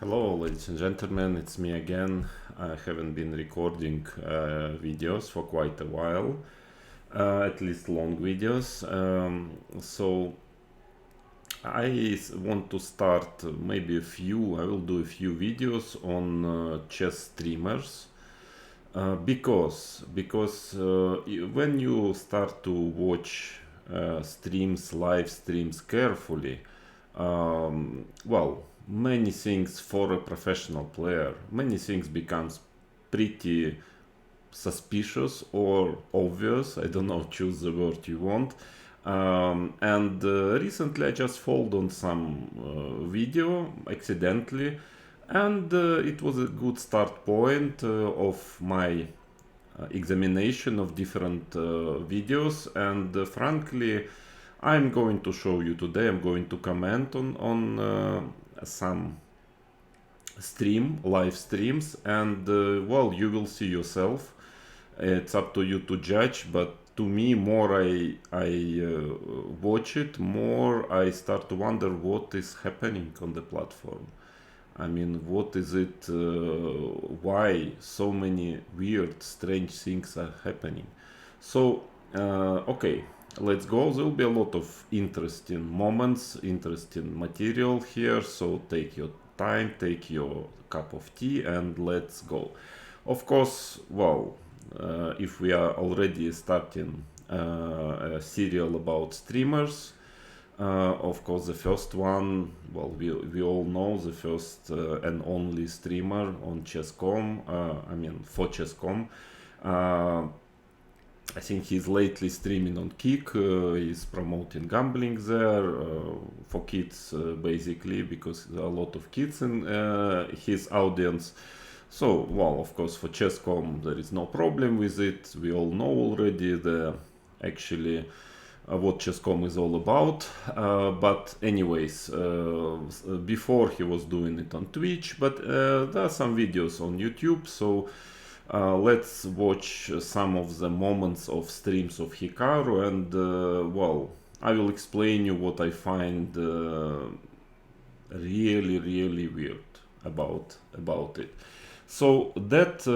Hello, ladies and gentlemen, it's me again. I haven't been recording videos for quite a while, at least long videos. So want to start I will do a few videos on chess streamers. Because when you start to watch live streams carefully, many things for a professional player, many things becomes pretty suspicious or obvious. I don't know, choose the word you want. And recently I just followed on some video accidentally, and it was a good start point of my examination of different videos. And frankly, I'm going to show you today. I'm going to comment on some live streams, and you will see yourself. It's up to you to judge, but to me, more I watch it, more I start to wonder what is happening on the platform. I mean, what is it? Why so many weird, strange things are happening? So, okay, let's go. There will be a lot of interesting moments, interesting material here. So, take your time, take your cup of tea, and let's go. Of course, if we are already starting a serial about streamers, of course, the first one, we all know the first and only streamer on chess.com, for chess.com. I think he's lately streaming on Kick. He's promoting gambling there for kids, basically, because there are a lot of kids in his audience. So, of course, for chess.com there is no problem with it. We all know already actually what chess.com is all about. But anyways, before he was doing it on Twitch, but there are some videos on YouTube. So let's watch some of the moments of streams of Hikaru, and I will explain you what I find really weird about it. So that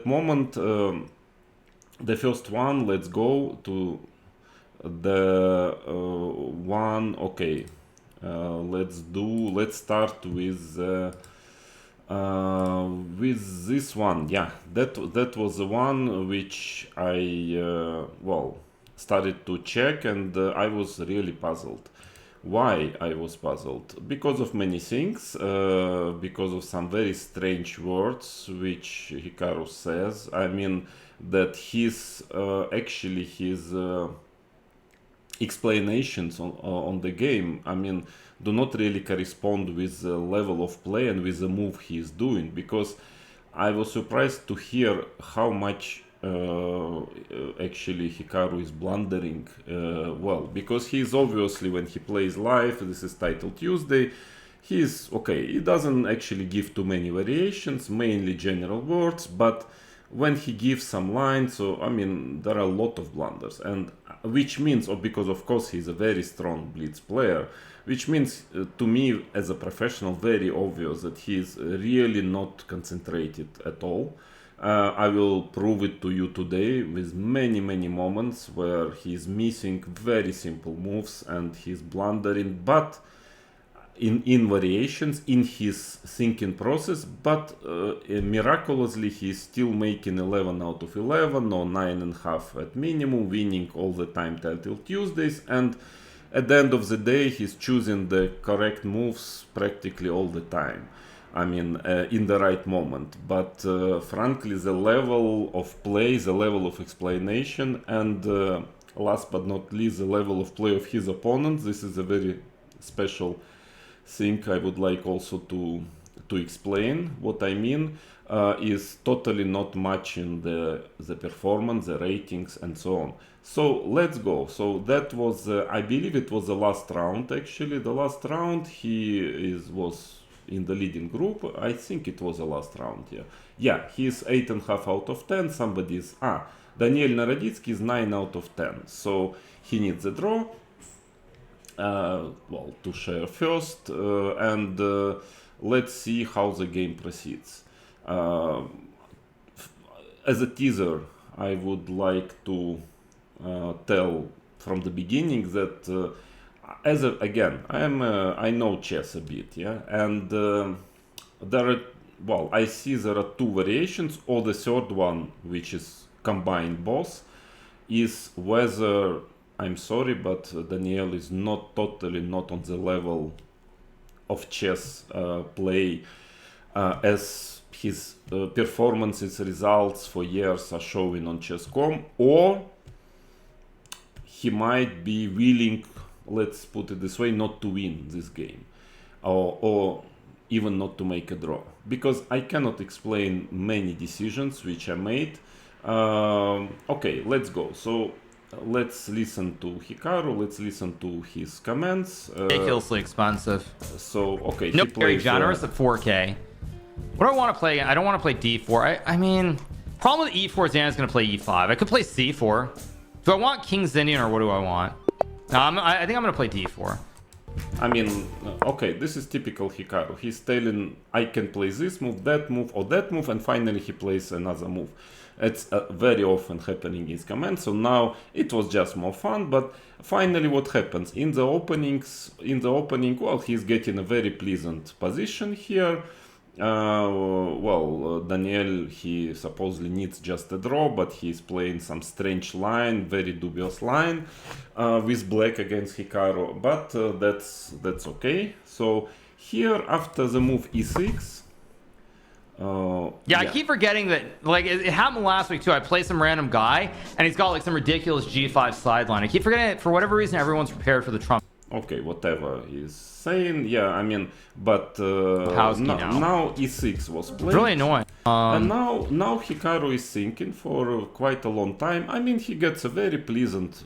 moment, the first one. Let's go to the one. Okay, let's start with this one. Yeah, that was the one which I started to check, and I was really puzzled. Why I was puzzled? Because of many things, because of some very strange words which Hikaru says. I mean that his explanations on the game, I mean, do not really correspond with the level of play and with the move he is doing, because I was surprised to hear how much actually Hikaru is blundering. Because he is obviously, when he plays live, this is Title Tuesday, he's okay. He doesn't actually give too many variations, mainly general words, but when he gives some lines, so I mean, there are a lot of blunders, and which means, or because of course he's a very strong blitz player, which means to me as a professional, very obvious that he's really not concentrated at all. I will prove it to you today with many moments where he's missing very simple moves and he's blundering, but in variations in his thinking process, but miraculously he's still making 11 out of 11 or 9.5 at minimum, winning all the time Title Tuesdays, and at the end of the day he's choosing the correct moves practically all the time. I mean, in the right moment. But frankly, the level of play, the level of explanation, and last but not least, the level of play of his opponent, this is a very special thing I would like also to explain. What I mean is totally not matching the performance, the ratings, and so on. So let's go. So that was, I believe it was the last round. Actually, the last round was in the leading group. I think it was the last round. Yeah. He's 8.5 out of 10. Daniel Naroditsky is 9 out of 10. So he needs a draw. To share first, and let's see how the game proceeds. As a teaser, I would like to tell from the beginning that again, I know chess a bit, yeah, and there are, well, I see there are two variations, or the third one, which is combined both, is whether, I'm sorry, but Daniel is not totally not on the level of chess play as his performances results for years are showing on chess.com, or he might be willing, let's put it this way, not to win this game, or even not to make a draw, because I cannot explain many decisions which I made. Okay, let's go. So let's listen to Hikaru, let's listen to his comments. Ridiculously expensive. So, okay, No, he very plays, generous at 4K. What do I want to play? I don't want to play D4. I mean, problem with E4 is Anna's going to play E5. I could play C4. Do I want King's Indian or what do I want? No, I think I'm going to play D4. I mean, okay, this is typical Hikaru. He's telling, I can play this move, that move, or that move, and finally he plays another move. It's very often happening in his comments. So now it was just more fun, but finally what happens? In the opening, well, he's getting a very pleasant position here. Daniel, he supposedly needs just a draw, but he's playing some strange line, very dubious line, with black against Hikaru, but that's okay. So here, after the move e6, I keep forgetting that, like, it happened last week too. I play some random guy and he's got like some ridiculous g5 sideline. I keep forgetting it. For whatever reason, everyone's prepared for the Trump. Okay, whatever he's saying, yeah, I mean, but now e6 was played. Really annoying. And now Hikaru is thinking for quite a long time. I mean, he gets a very pleasant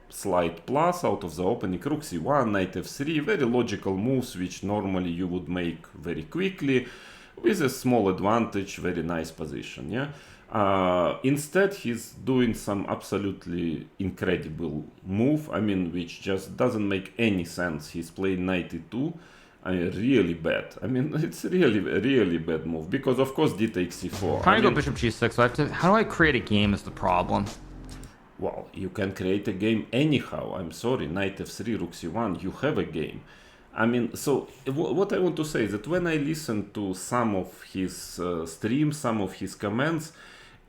slight plus out of the opening. Rook c1, knight f3, very logical moves which normally you would make very quickly with a small advantage, very nice position, yeah. Instead, he's doing some absolutely incredible move, I mean, which just doesn't make any sense. He's playing knight e2, really bad. I mean, it's really bad move, because of course d takes c4. Trying to go bishop g6, so I have to, how do I create a game is the problem. Well, you can create a game anyhow, I'm sorry, knight f3, rook c1, you have a game. I mean, so what I want to say is that when I listen to some of his streams, some of his comments,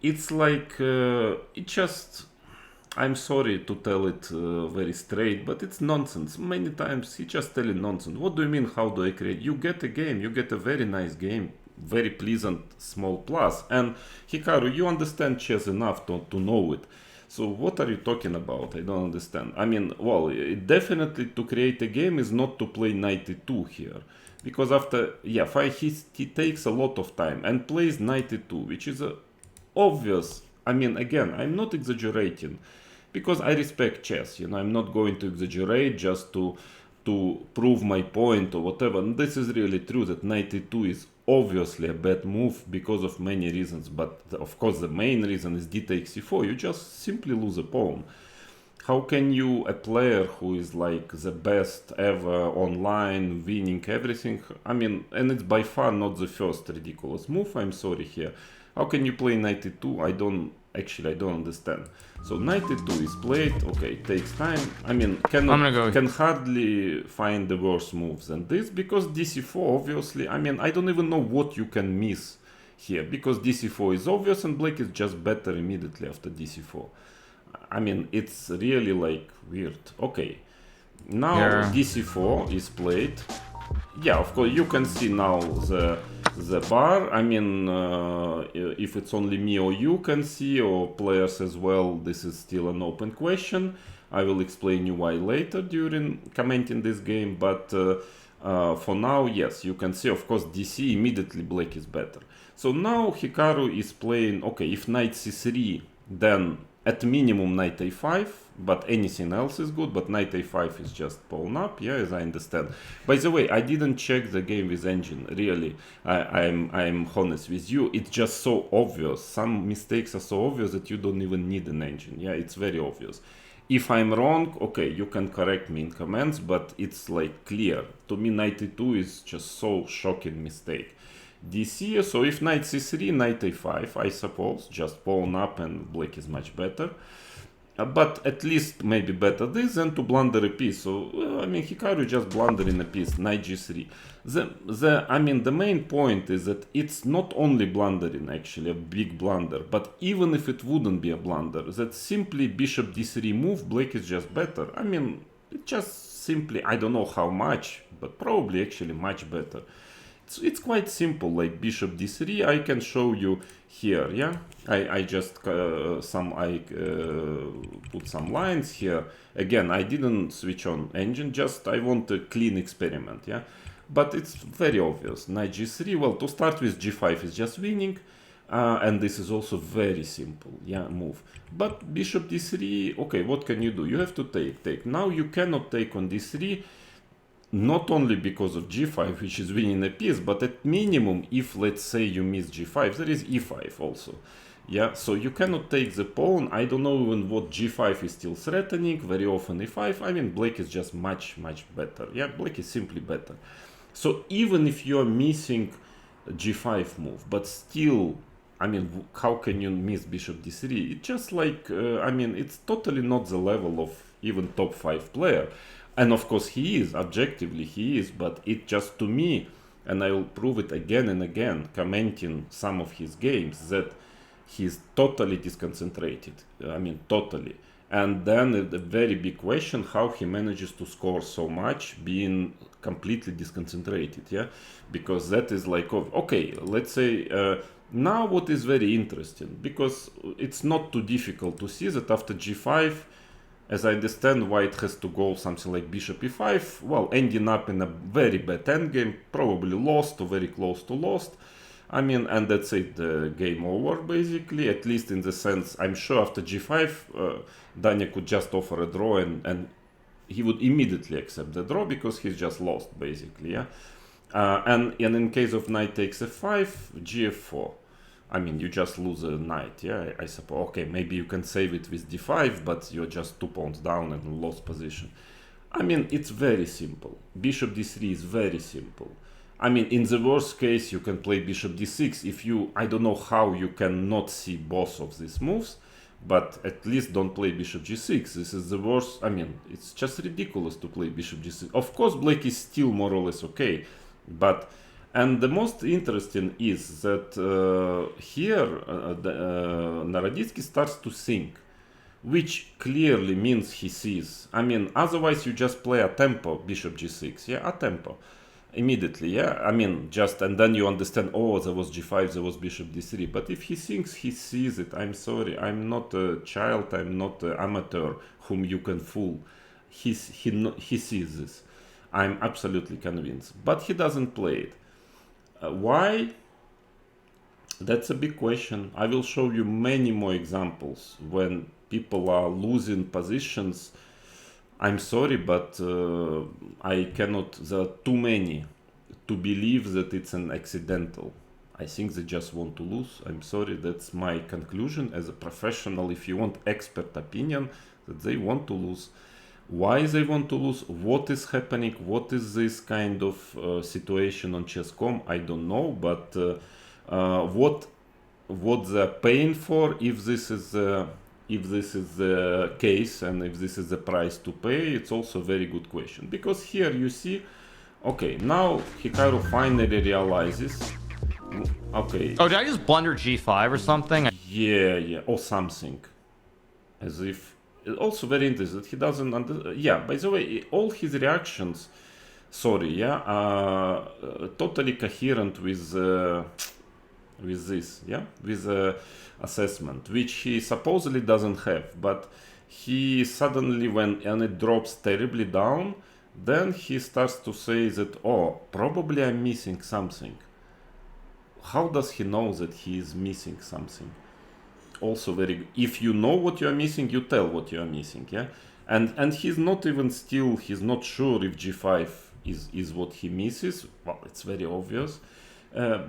it's like, it just, I'm sorry to tell it very straight, but it's nonsense. Many times he just telling nonsense. What do you mean, how do I create? You get a game, you get a very nice game, very pleasant small plus. And Hikaru, you understand chess enough to know it. So what are you talking about? I don't understand. I mean, well, definitely to create a game is not to play knight e2 here. Because after, yeah, he takes a lot of time and plays knight e2, which is a obvious. I mean, again, I'm not exaggerating, because I respect chess, you know, I'm not going to exaggerate just to prove my point or whatever. And this is really true that knight e2 is obviously a bad move because of many reasons, but of course the main reason is d takes c4. You just simply lose a pawn. How can you, a player who is like the best ever online, winning everything, I mean, and it's by far not the first ridiculous move, I'm sorry here. How can you play knight e2? I don't understand. So knight e2 is played, okay, it takes time. I mean, can hardly find the worse moves than this, because dc4 obviously, I mean, I don't even know what you can miss here, because dc4 is obvious and black is just better immediately after dc4. I mean, it's really like weird. Okay, now dc4 is played. Yeah, of course, you can see now the bar. I mean, if it's only me or you can see, or players as well, this is still an open question. I will explain you why later during commenting this game, but for now, yes, you can see, of course, dc, immediately black is better. So now Hikaru is playing, okay, if knight c3, then at minimum knight a5, but anything else is good, but knight a5 is just pawn up, yeah, as I understand. By the way, I didn't check the game with engine, really, I'm honest with you, it's just so obvious, some mistakes are so obvious that you don't even need an engine, yeah, it's very obvious. If I'm wrong, okay, you can correct me in comments, but it's like clear. To me, knight e2 is just so shocking mistake. DC, so if knight c3, knight a5, I suppose, just pawn up and black is much better. But at least maybe better this than to blunder a piece. So, I mean, Hikaru just blundering a piece, knight g3. I mean, the main point is that it's not only blundering, actually, a big blunder, but even if it wouldn't be a blunder, that simply bishop d3 move, black is just better. I mean, it just simply, I don't know how much, but probably actually much better. It's quite simple, like bishop d3. I can show you here. Yeah, I just put some lines here. Again, I didn't switch on engine, just I want a clean experiment. Yeah, but it's very obvious. Knight g3. Well, to start with, g5 is just winning, and this is also very simple. Yeah, move. But bishop d3. Okay, what can you do? You have to take. Now you cannot take on d3. Not only because of g5, which is winning a piece, but at minimum, if let's say you miss g5, there is e5 also. Yeah, so you cannot take the pawn. I don't know even what g5 is still threatening. Very often e5. I mean, black is just much better. Yeah, black is simply better. So even if you are missing g5 move, but still, I mean, how can you miss bishop d3? It's just like, I mean, it's totally not the level of even top 5 player. And of course he is, objectively he is, but it just to me, and I will prove it again and again, commenting some of his games, that he's totally disconcentrated. I mean, totally. And then the very big question, how he manages to score so much being completely disconcentrated, yeah? Because that is like, okay, let's say, now what is very interesting, because it's not too difficult to see that after g5, as I understand, white has to go something like bishop e5, well, ending up in a very bad endgame, probably lost or very close to lost. I mean, and that's it, game over, basically, at least in the sense, I'm sure after g5, Daniel could just offer a draw and he would immediately accept the draw because he's just lost, basically, yeah? And in case of knight takes f5, gf4. I mean, you just lose a knight, yeah, I suppose. Okay, maybe you can save it with d5, but you're just 2 pawns down and lost position. I mean, it's very simple. Bishop d3 is very simple. I mean, in the worst case, you can play bishop d6. If you, I don't know how you can not see both of these moves, but at least don't play bishop g6. This is the worst. I mean, it's just ridiculous to play bishop g6. Of course, black is still more or less okay, but... And the most interesting is that here Naroditsky starts to think, which clearly means he sees. I mean, otherwise you just play a tempo, bishop g6, yeah, a tempo, immediately, yeah. I mean, just, and then you understand, oh, there was g5, there was bishop d3. But if he thinks he sees it, I'm sorry, I'm not a child, I'm not an amateur whom you can fool. He sees this. I'm absolutely convinced. But he doesn't play it. Why? That's a big question. I will show you many more examples when people are losing positions. I'm sorry, but I cannot, there are too many to believe that it's an accidental. I think they just want to lose. I'm sorry, that's my conclusion as a professional. If you want expert opinion, that they want to lose. Why they want to lose, what is happening, what is this kind of situation on chess.com, I don't know, but what they're paying for, if this is the case and if this is the price to pay, it's also a very good question. Because here you see, okay, now Hikaru finally realizes, okay. Oh, did I just blunder g5 or something? Yeah, or something, as if. Also very interesting, he doesn't yeah, by the way, all his reactions, sorry, yeah, are totally coherent with this, yeah, with assessment, which he supposedly doesn't have, but he suddenly, when it drops terribly down, then he starts to say that, oh, probably I'm missing something. How does he know that he is missing something? Also very good. If you know what you are missing, you tell what you are missing, yeah. And he's not even still, he's not sure if g5 is what he misses. Well, it's very obvious,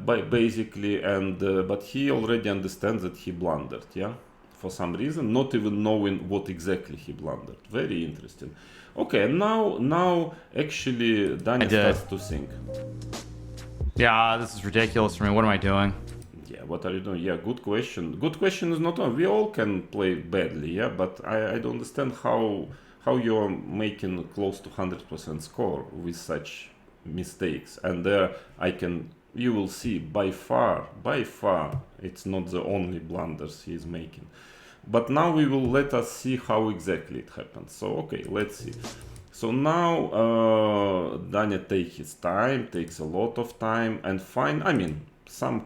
basically, and but he already understands that he blundered, yeah, for some reason, not even knowing what exactly he blundered. Very interesting. Okay, now actually Daniel starts to think. Yeah, this is ridiculous for me. What am I doing? Yeah, what are you doing? Yeah, good question. Good question is not on. We all can play badly, yeah, but I don't understand how you're making close to 100% score with such mistakes. And there you will see by far, it's not the only blunders he is making. But now we will let us see how exactly it happens. So okay, let's see. So now Daniel takes a lot of time, and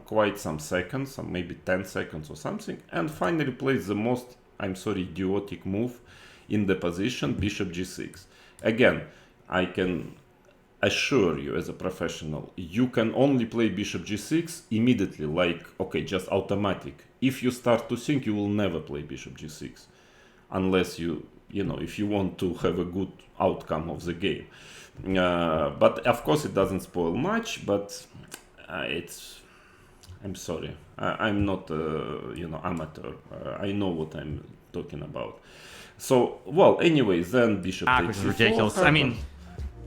quite some seconds, some maybe 10 seconds or something, and finally plays the most, idiotic move in the position, bishop g6. Again, I can assure you as a professional, you can only play bishop g6 immediately, just automatic. If you start to think, you will never play bishop g6 unless if you want to have a good outcome of the game. But of course it doesn't spoil much, but I'm sorry, I'm not amateur. I know what I'm talking about. So, well, anyways, then bishop takes Which is ridiculous. I mean,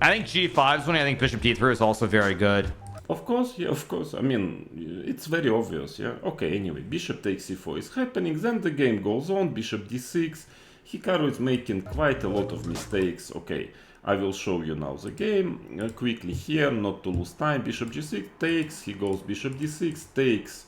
I think g5 is winning. I think bishop d3 is also very good. Of course, yeah, of course. I mean, it's very obvious, yeah. Okay, anyway, bishop takes c4 is happening, then the game goes on, bishop d6. Hikaru is making quite a lot of mistakes. Okay, I will show you now the game quickly here, not to lose time. Bishop g6 takes, he goes bishop d6, takes.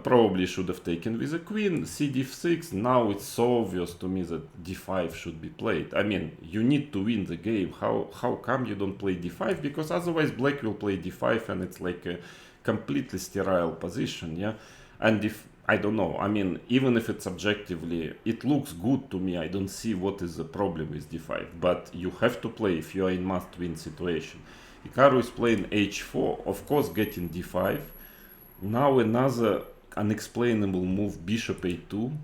Probably should have taken with a queen, cd6. Now it's so obvious to me that d5 should be played. I mean, you need to win the game. How come you don't play d5? Because otherwise black will play d5 and it's like a completely sterile position, yeah? And if, I don't know, I mean, even if it's objectively, it looks good to me, I don't see what is the problem with d5. But you have to play if you are in must-win situation. Hikaru is playing h4, of course getting d5. Now another unexplainable move, bishop a2.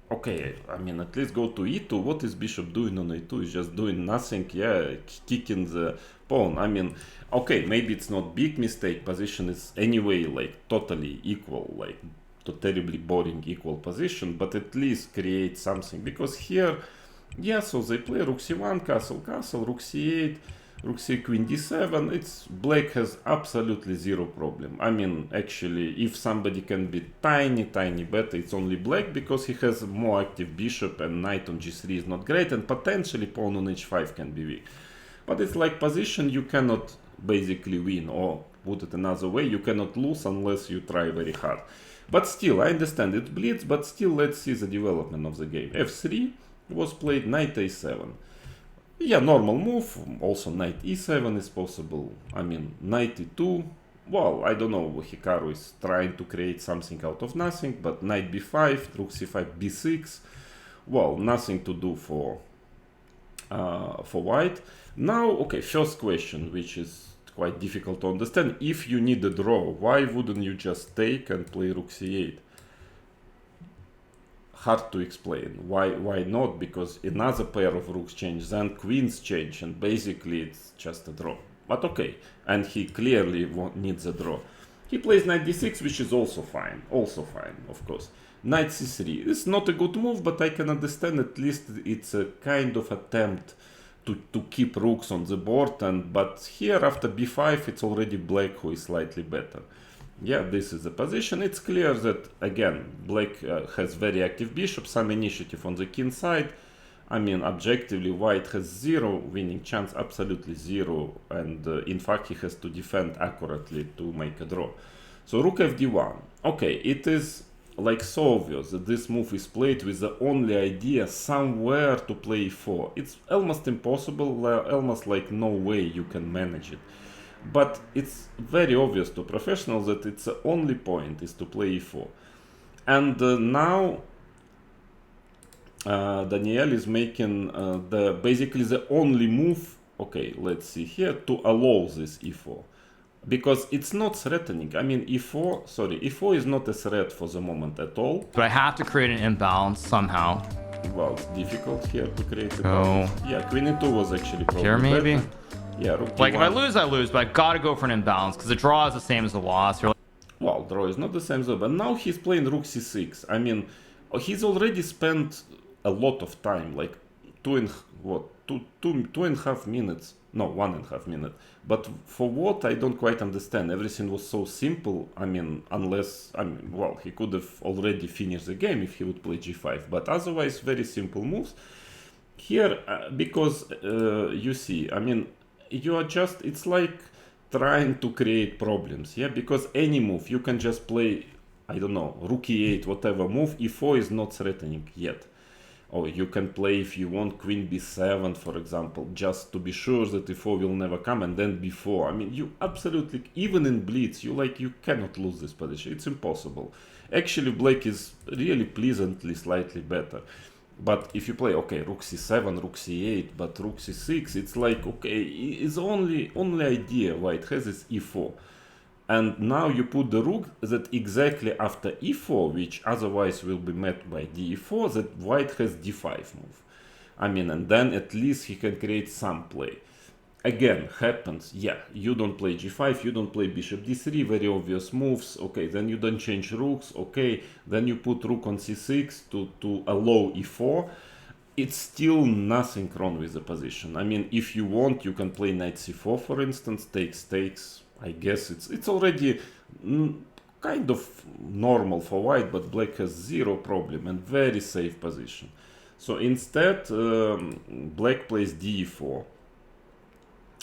Okay, I mean, at least go to e2. What is bishop doing on a2? He's just doing nothing, yeah, kicking the pawn. I mean, okay, maybe it's not big mistake. Position is anyway like totally equal, like to terribly boring equal position, but at least create something. Because here, yeah, so they play rook c1, castle, castle, rook c8, rook c queen d7. It's black has absolutely zero problem. I mean, actually, if somebody can be tiny better, it's only black, because he has a more active bishop and knight on g3 is not great, and potentially pawn on h5 can be weak. But it's like position you cannot basically win, or put it another way, you cannot lose unless you try very hard. But still, I understand it bleeds, but still, let's see the development of the game. f3 was played, knight a7. Yeah, normal move. Also knight e7 is possible. I mean, knight e2. Well, I don't know. Hikaru is trying to create something out of nothing, but knight b5, rook c5, b6. Well, nothing to do for white. Now, okay, first question, which is quite difficult to understand. If you need a draw, why wouldn't you just take and play rook c8? Hard to explain. Why not? Because another pair of rooks change, then queens change, and basically it's just a draw. But okay, and he clearly needs a draw. He plays knight d6, which is also fine, of course. Knight c3 is not a good move, but I can understand, at least it's a kind of attempt to keep rooks on the board. But here after b5 it's already black who is slightly better. Yeah, this is the position. It's clear that, again, black has very active bishop, some initiative on the king side. I mean, objectively, white has zero winning chance, absolutely zero. And in fact, he has to defend accurately to make a draw. So rook fd1. Okay, it is like so obvious that this move is played with the only idea somewhere to play e4. It's almost impossible, almost like no way you can manage it. But it's very obvious to professionals that it's the only point is to play e4. And now Daniel is making basically the only move, okay, let's see here, to allow this e4. Because it's not threatening. I mean, e4 is not a threat for the moment at all. But I have to create an imbalance somehow. Well, it's difficult here to create a balance. Yeah, queen e2 was actually probably here maybe better. Yeah, like if I lose, I lose, but I gotta go for an imbalance because the draw is the same as the loss. Well, draw is not the same though, but now he's playing rook c6. I mean, He's already spent a lot of time, like two and a half minutes. No, 1.5 minute. But for what, I don't quite understand. Everything was so simple. I mean, well, he could have already finished the game if he would play g5. But otherwise, very simple moves. Here, because you see, I mean, you are just, it's like trying to create problems, yeah? Because any move, you can just play, I don't know, rook e8, whatever move, e4 is not threatening yet. Or you can play, if you want, queen b7, for example, just to be sure that e4 will never come, and then b4. I mean, you absolutely, even in blitz, you cannot lose this position. It's impossible. Actually, black is really pleasantly slightly better. But if you play, okay, rook c7, rook c8, but rook c6, it's like, okay, it's only idea white has is e4. And now you put the rook that exactly after e4, which otherwise will be met by d4, that white has d5 move. I mean, and then at least he can create some play. Again, happens, yeah, you don't play g5, you don't play bishop d3, very obvious moves, okay, then you don't change rooks, okay, then you put rook on c6 to allow e4. It's still nothing wrong with the position. I mean, if you want, you can play knight c4, for instance, takes. I guess it's already kind of normal for white, but black has zero problem and very safe position. So instead, black plays d4.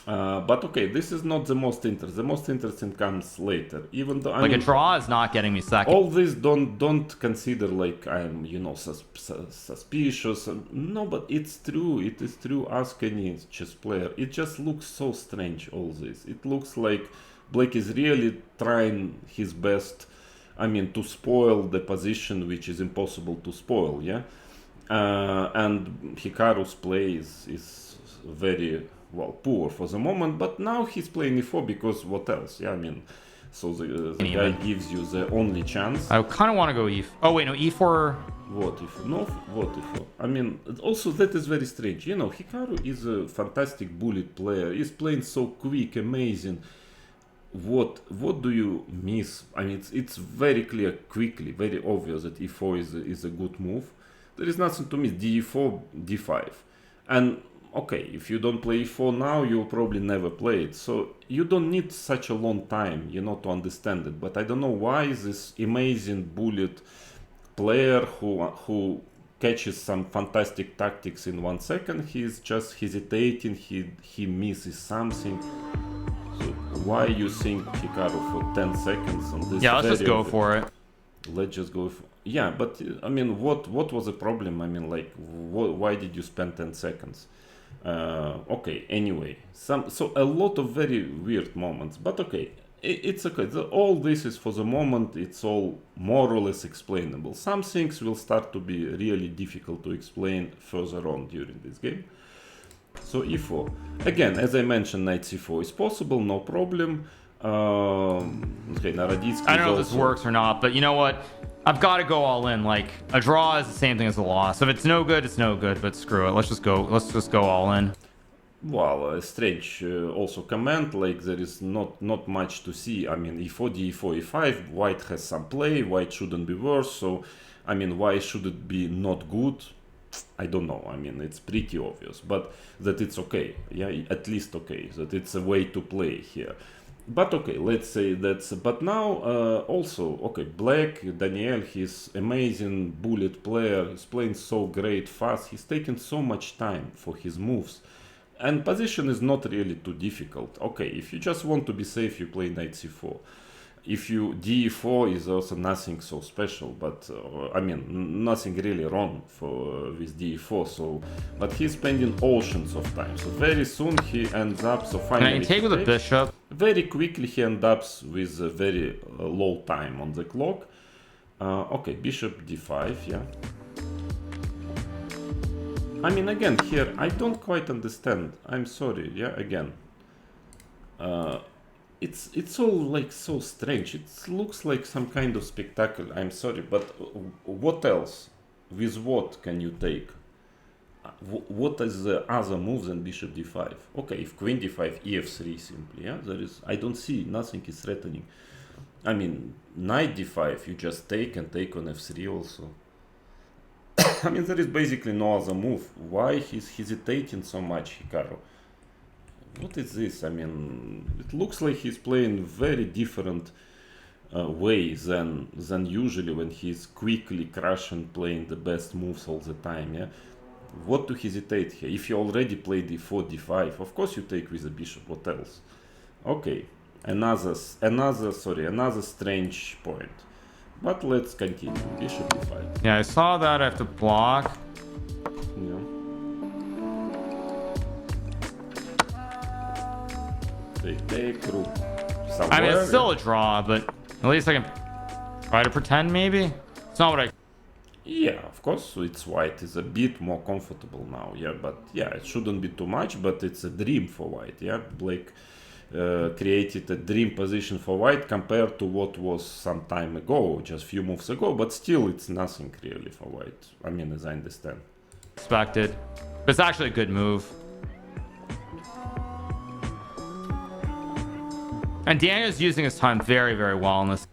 But okay, this is not the most interesting. The most interesting comes later. Even though Like a draw is not getting me second. all this don't consider like I'm suspicious. No, but it's true. It is true. Ask any chess player. It just looks so strange. All this. It looks like black is really trying his best. I mean, to spoil the position which is impossible to spoil. Yeah, and Hikaru's play is very well poor for the moment, but now he's playing e4 because what else? Yeah, I mean, so the guy gives you the only chance. I kind of want to go e4. Oh wait, no, e4. What if no? What if? I mean, also that is very strange. You know, Hikaru is a fantastic bullet player. He's playing so quick, amazing. What do you miss? I mean, it's very clear, quickly, very obvious that e4 is a good move. There is nothing to miss. d4, d5, and okay, if you don't play e4 now, you'll probably never play it. So you don't need such a long time, to understand it. But I don't know why this amazing bullet player who catches some fantastic tactics in 1 second, he's just hesitating, he misses something. So why you think Hikaru for 10 seconds on this? Yeah, let's just go for it. Let's just go. Yeah, but I mean, what was the problem? I mean, like, why did you spend 10 seconds? Okay, anyway, so a lot of very weird moments, but okay, it's okay. All this is for the moment, it's all more or less explainable. Some things will start to be really difficult to explain further on during this game. So e4. Again, as I mentioned, knight c4 is possible, no problem. Okay, Naroditsky I don't know if this works or not, but you know what? I've got to go all in. Like, a draw is the same thing as a loss. If it's no good, it's no good, but screw it. Let's just go all in. Well, strange also comment, like there is not much to see. I mean, e4, d4, e5, white has some play, white shouldn't be worse, so I mean, why should it be not good? I don't know. I mean, it's pretty obvious, but that it's okay. Yeah, at least okay, that it's a way to play here. But okay, let's say that's. But now also okay, black Daniel, he's amazing bullet player. He's playing so great fast. He's taking so much time for his moves, and position is not really too difficult. Okay, if you just want to be safe, you play knight c4. If you d4 is also nothing so special, but I mean nothing really wrong with d4. So, but he's spending oceans of time. So very soon he ends up. So finally, can I take with a bishop? Very quickly he ends up with a very low time on the clock. Okay, bishop d5. Yeah. I mean, again here I don't quite understand. I'm sorry. Yeah, again. It's all like so strange. It looks like some kind of spectacle. I'm sorry, but what else? With what can you take? What is the other move than bishop d5? Okay, if queen d5, ef3 simply. Yeah, there is. I don't see. Nothing is threatening. I mean, knight d5. You just take and take on f3 also. I mean, there is basically no other move. Why he's hesitating so much, Hikaru? What is this? I mean, it looks like he's playing very different way than usually when he's quickly crushing, playing the best moves all the time. Yeah. What to hesitate here? If you already played d4, d5, of course you take with the bishop. What else? Okay, another strange point. But let's continue. Bishop d5. Yeah, I saw that. I have to block. Yeah. Take rook. Somewhere, I mean, it's still a draw, but at least I can try to pretend maybe. It's not what I... Yeah, of course, it's white is a bit more comfortable now, yeah, but yeah, it shouldn't be too much, but it's a dream for white, yeah. Black created a dream position for white compared to what was some time ago, just few moves ago, but still it's nothing really for white, I mean, as I understand. expected. But it's actually a good move. And Daniel's using his time very, very well in this.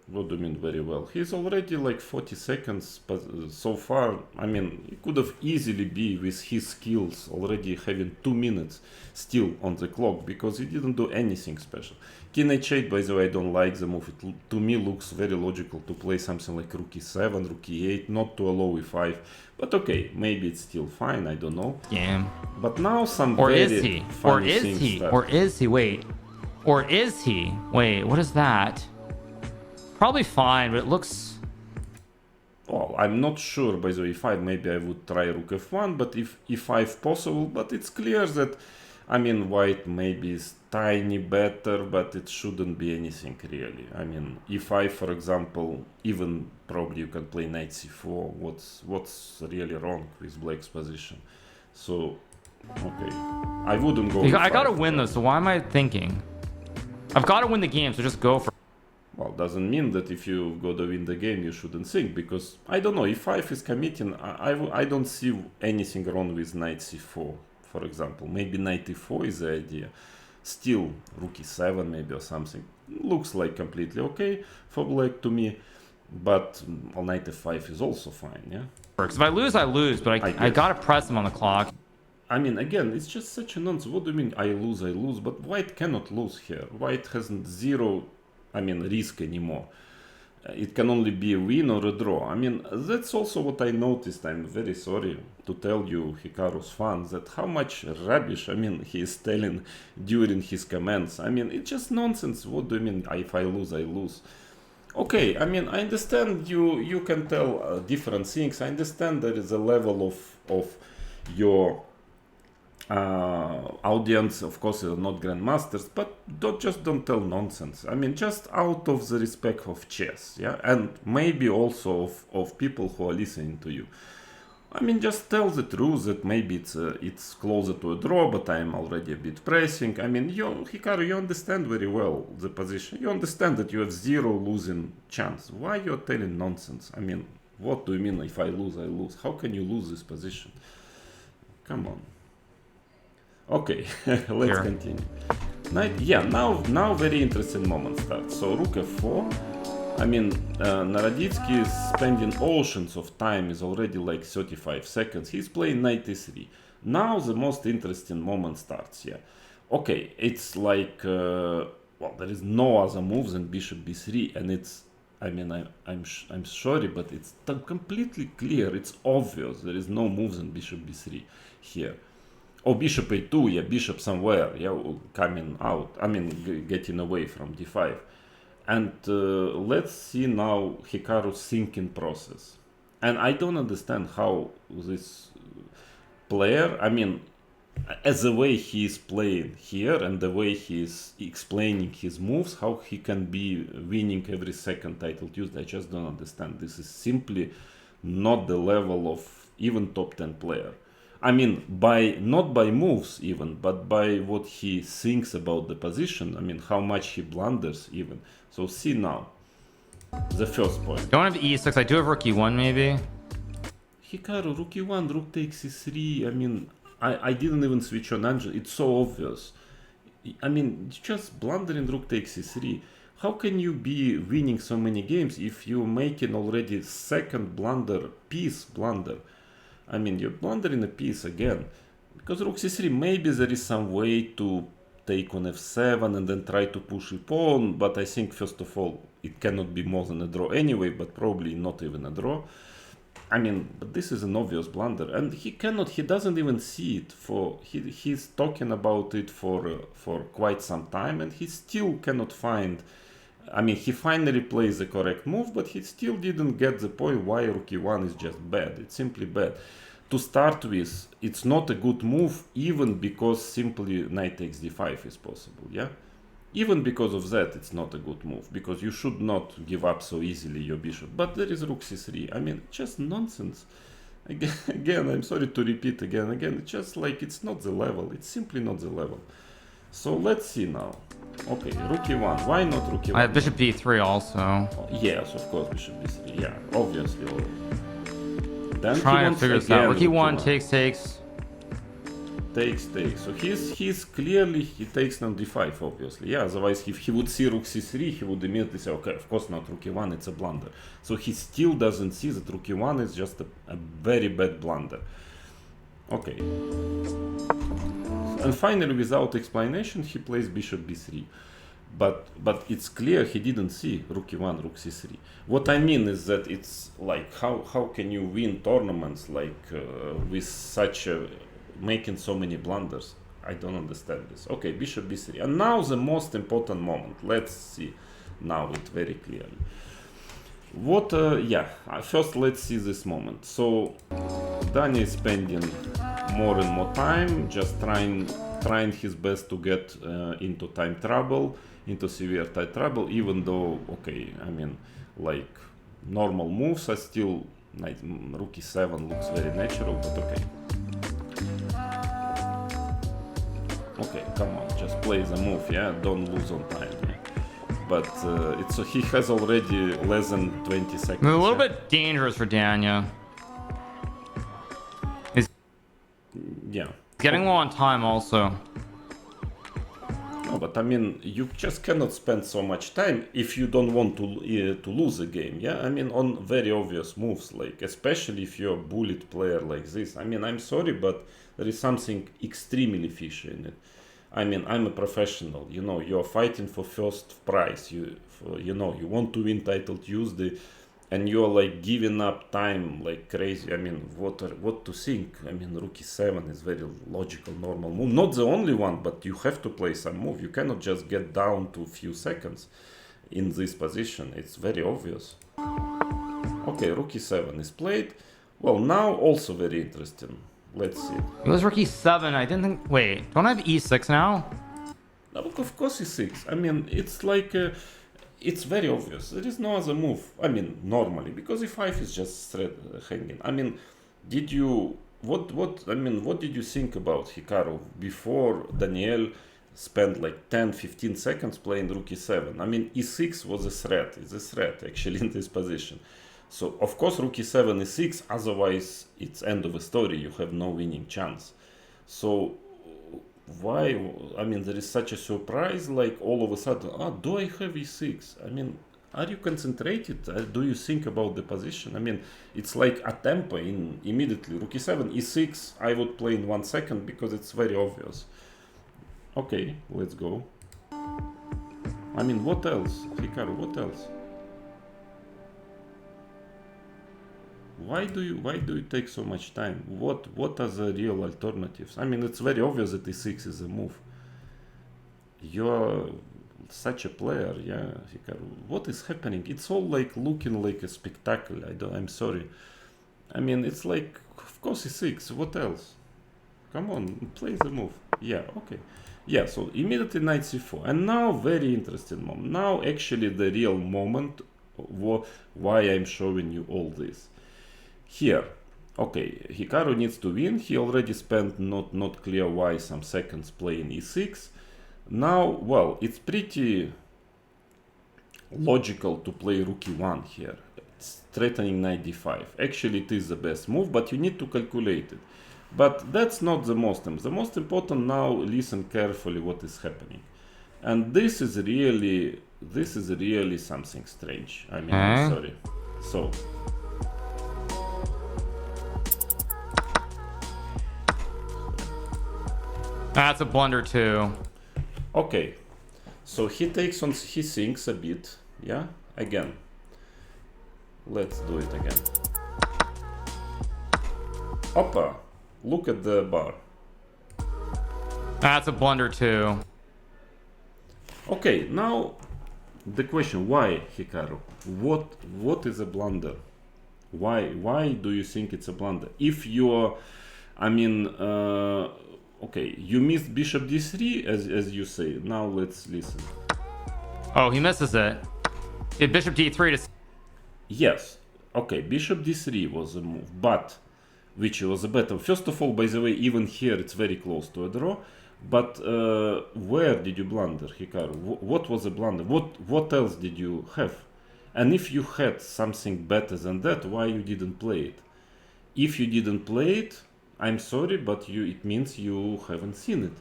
What do you mean very well? He's already like 40 seconds, but so far, I mean, he could have easily be with his skills already having 2 minutes still on the clock because he didn't do anything special. King h8, by the way, I don't like the move. It to me looks very logical to play something like rook e7, rook e8, not to allow e5. But okay, maybe it's still fine, I don't know. Game. But now some Or very is he? Or funny is things he? start. Or is he? Wait. Or is he? Wait, what is that? Probably fine, but it looks... Well, I'm not sure, by the way, e5, maybe I would try rook f1, but if e5 possible, but it's clear that, I mean, white maybe is tiny better, but it shouldn't be anything really. I mean, e5, for example, even probably you can play knight c4, what's really wrong with black's position? So, okay, I wouldn't go I e5. gotta win though, so why am I thinking? I've gotta win the game, so just go for... Well, doesn't mean that if you go to win the game, you shouldn't think, because, I don't know, if 5 is committing, I don't see anything wrong with knight c4, for example. Maybe knight e4 is the idea. Still, rook e7 maybe or something. Looks like completely okay for black to me, but knight f5 is also fine, yeah? Because if I lose, but I gotta press him on the clock. I mean, again, it's just such a nonsense. What do you mean, I lose? But white cannot lose here. White hasn't zero, I mean, risk anymore. It can only be a win or a draw. I mean, that's also what I noticed. I'm very sorry to tell you, Hikaru's fans, that how much rubbish, I mean, he is telling during his comments. I mean, it's just nonsense. What do you mean, if I lose, I lose? Okay, I mean, I understand you can tell different things. I understand there is a level of your audience, of course, are not grandmasters, but don't tell nonsense. I mean, just out of the respect of chess, yeah, and maybe also of people who are listening to you. I mean, just tell the truth that maybe it's closer to a draw, but I'm already a bit pressing. I mean, Hikaru, you understand very well the position. You understand that you have zero losing chance. Why you're telling nonsense? I mean, what do you mean if I lose, I lose? How can you lose this position? Come on. Okay, let's continue. Now very interesting moment starts. So rook f4. I mean, Naroditsky is spending oceans of time, is already like 35 seconds. He's playing knight e3. Now the most interesting moment starts here. Okay, it's like, well, there is no other move than bishop b3, and it's, I mean, I'm sorry, but it's completely clear, it's obvious, there is no moves than bishop b3 here. Or bishop a2, yeah, bishop somewhere, yeah, coming out, I mean, getting away from d5. And let's see now Hikaru's thinking process. And I don't understand how this player, I mean, as the way he is playing here and the way he is explaining his moves, how he can be winning every second title Tuesday, I just don't understand. This is simply not the level of even top 10 player. I mean, not by moves even, but by what he thinks about the position. I mean, how much he blunders even. So see now, the first point. Don't have e6. I do have rook e1 maybe. Hikaru, rook e1, rook takes e3. I mean, I didn't even switch on engine. It's so obvious. I mean, just blundering rook takes e3. how can you be winning so many games if you're making already second blunder, piece blunder? I mean, you're blundering a piece again. Because rook c3, maybe there is some way to take on f7 and then try to push a pawn, but I think first of all it cannot be more than a draw anyway, but probably not even a draw. I mean, but this is an obvious blunder, and he doesn't even see it. He's talking about it for quite some time, and he still cannot find. I mean, he finally plays the correct move, but he still didn't get the point why rook e1 is just bad. It's simply bad. To start with, it's not a good move, even because simply knight takes d5 is possible, yeah? Even because of that, it's not a good move, because you should not give up so easily your bishop. But there is rook c3. I mean, just nonsense. Again, I'm sorry to repeat again. It's just like, it's not the level. It's simply not the level. So let's see now. Okay, rook e1. Why not rook e1? I have bishop b3 also. Yes, of course, bishop b3. Yeah, obviously. Then Trying to figure this out. Rook e1 takes. Takes. So he's clearly, he takes on d5, obviously. Yeah, otherwise if he would see rook c3, he would immediately say, okay, of course not rook e1, it's a blunder. So he still doesn't see that rook e1 is just a very bad blunder. Okay. And finally, without explanation, he plays bishop b3. But it's clear he didn't see rook e1, rook c3. What I mean is that it's like, how can you win tournaments like with such a making so many blunders? I don't understand this. Okay, bishop b3. And now the most important moment. Let's see now it very clearly. What, first let's see this moment. So Dani is spending more and more time, just trying his best to get into time trouble, into severe time trouble, even though, okay, I mean, like, normal moves are still, like, rook e7 looks very natural, but okay. Okay, come on, just play the move, yeah, don't lose on time. Yeah? But he has already less than 20 seconds. A little bit dangerous for Danya. He's getting low on time also. No, but I mean, you just cannot spend so much time if you don't want to lose a game, yeah? I mean, on very obvious moves, like, especially if you're a bullet player like this. I mean, I'm sorry, but there is something extremely fishy in it. I mean, I'm a professional, you know, you're fighting for first prize, you want to win title Tuesday, and you're like giving up time like crazy. I mean, what to think? I mean, rook e7 is very logical, normal move. Not the only one, but you have to play some move. You cannot just get down to a few seconds in this position. It's very obvious. Okay, rook e7 is played. Well, now also very interesting. Let's see. It was rook e7. I didn't think. Wait, don't I have e6 now? No, of course e6. I mean, it's like it's very obvious. There is no other move. I mean, normally, because e5 is just straight hanging. I mean, did you what did you think about Hikaru before Daniel spent like 10-15 seconds playing rook e7? I mean, e6 was a threat. It's a threat actually in this position. So of course rook e7 e6, otherwise it's end of a story, you have no winning chance. So why, I mean, there is such a surprise, like all of a sudden, do I have e6? I mean, are you concentrated? Do you think about the position? I mean, it's like a tempo in immediately. Rook e7, e6, I would play in 1 second because it's very obvious. Okay, let's go. I mean, what else? Hikaru, what else? Why do you take so much time? What are the real alternatives? I mean, it's very obvious that e6 is a move. You're such a player, yeah, Hikaru. What is happening? It's all like looking like a spectacle. I'm sorry. I mean, it's like, of course e6. What else? Come on, play the move. Yeah, okay. Yeah, so immediately knight c4. And now, very interesting moment. Now, actually, the real moment why I'm showing you all this. Here, okay, Hikaru needs to win. He already spent not clear why some seconds playing e6. Now, well, it's pretty logical to play rook e1 here. It's threatening knight d5. Actually, it is the best move, but you need to calculate it. But that's not the most important. The most important now, listen carefully what is happening. And this is really this is really something strange. I mean, Okay. I'm sorry. So That's a blunder too. okay, so he takes on, he thinks a bit, yeah, again. Let's do it again. Oppa, look at the bar. That's a blunder too. Okay, now the question, why, Hikaru? What is a blunder? Why do you think it's a blunder? If you're, I mean, okay, you missed bishop d3 as you say. Now let's listen. Oh, he misses it. Did bishop d3 to... Yes, okay, bishop d3 was a move, but which was a better. First of all, by the way, even here it's very close to a draw. But where did you blunder, Hikaru? What was a blunder? What else did you have? And if you had something better than that, why you didn't play it? If you didn't play it, I'm sorry, but it means you haven't seen it.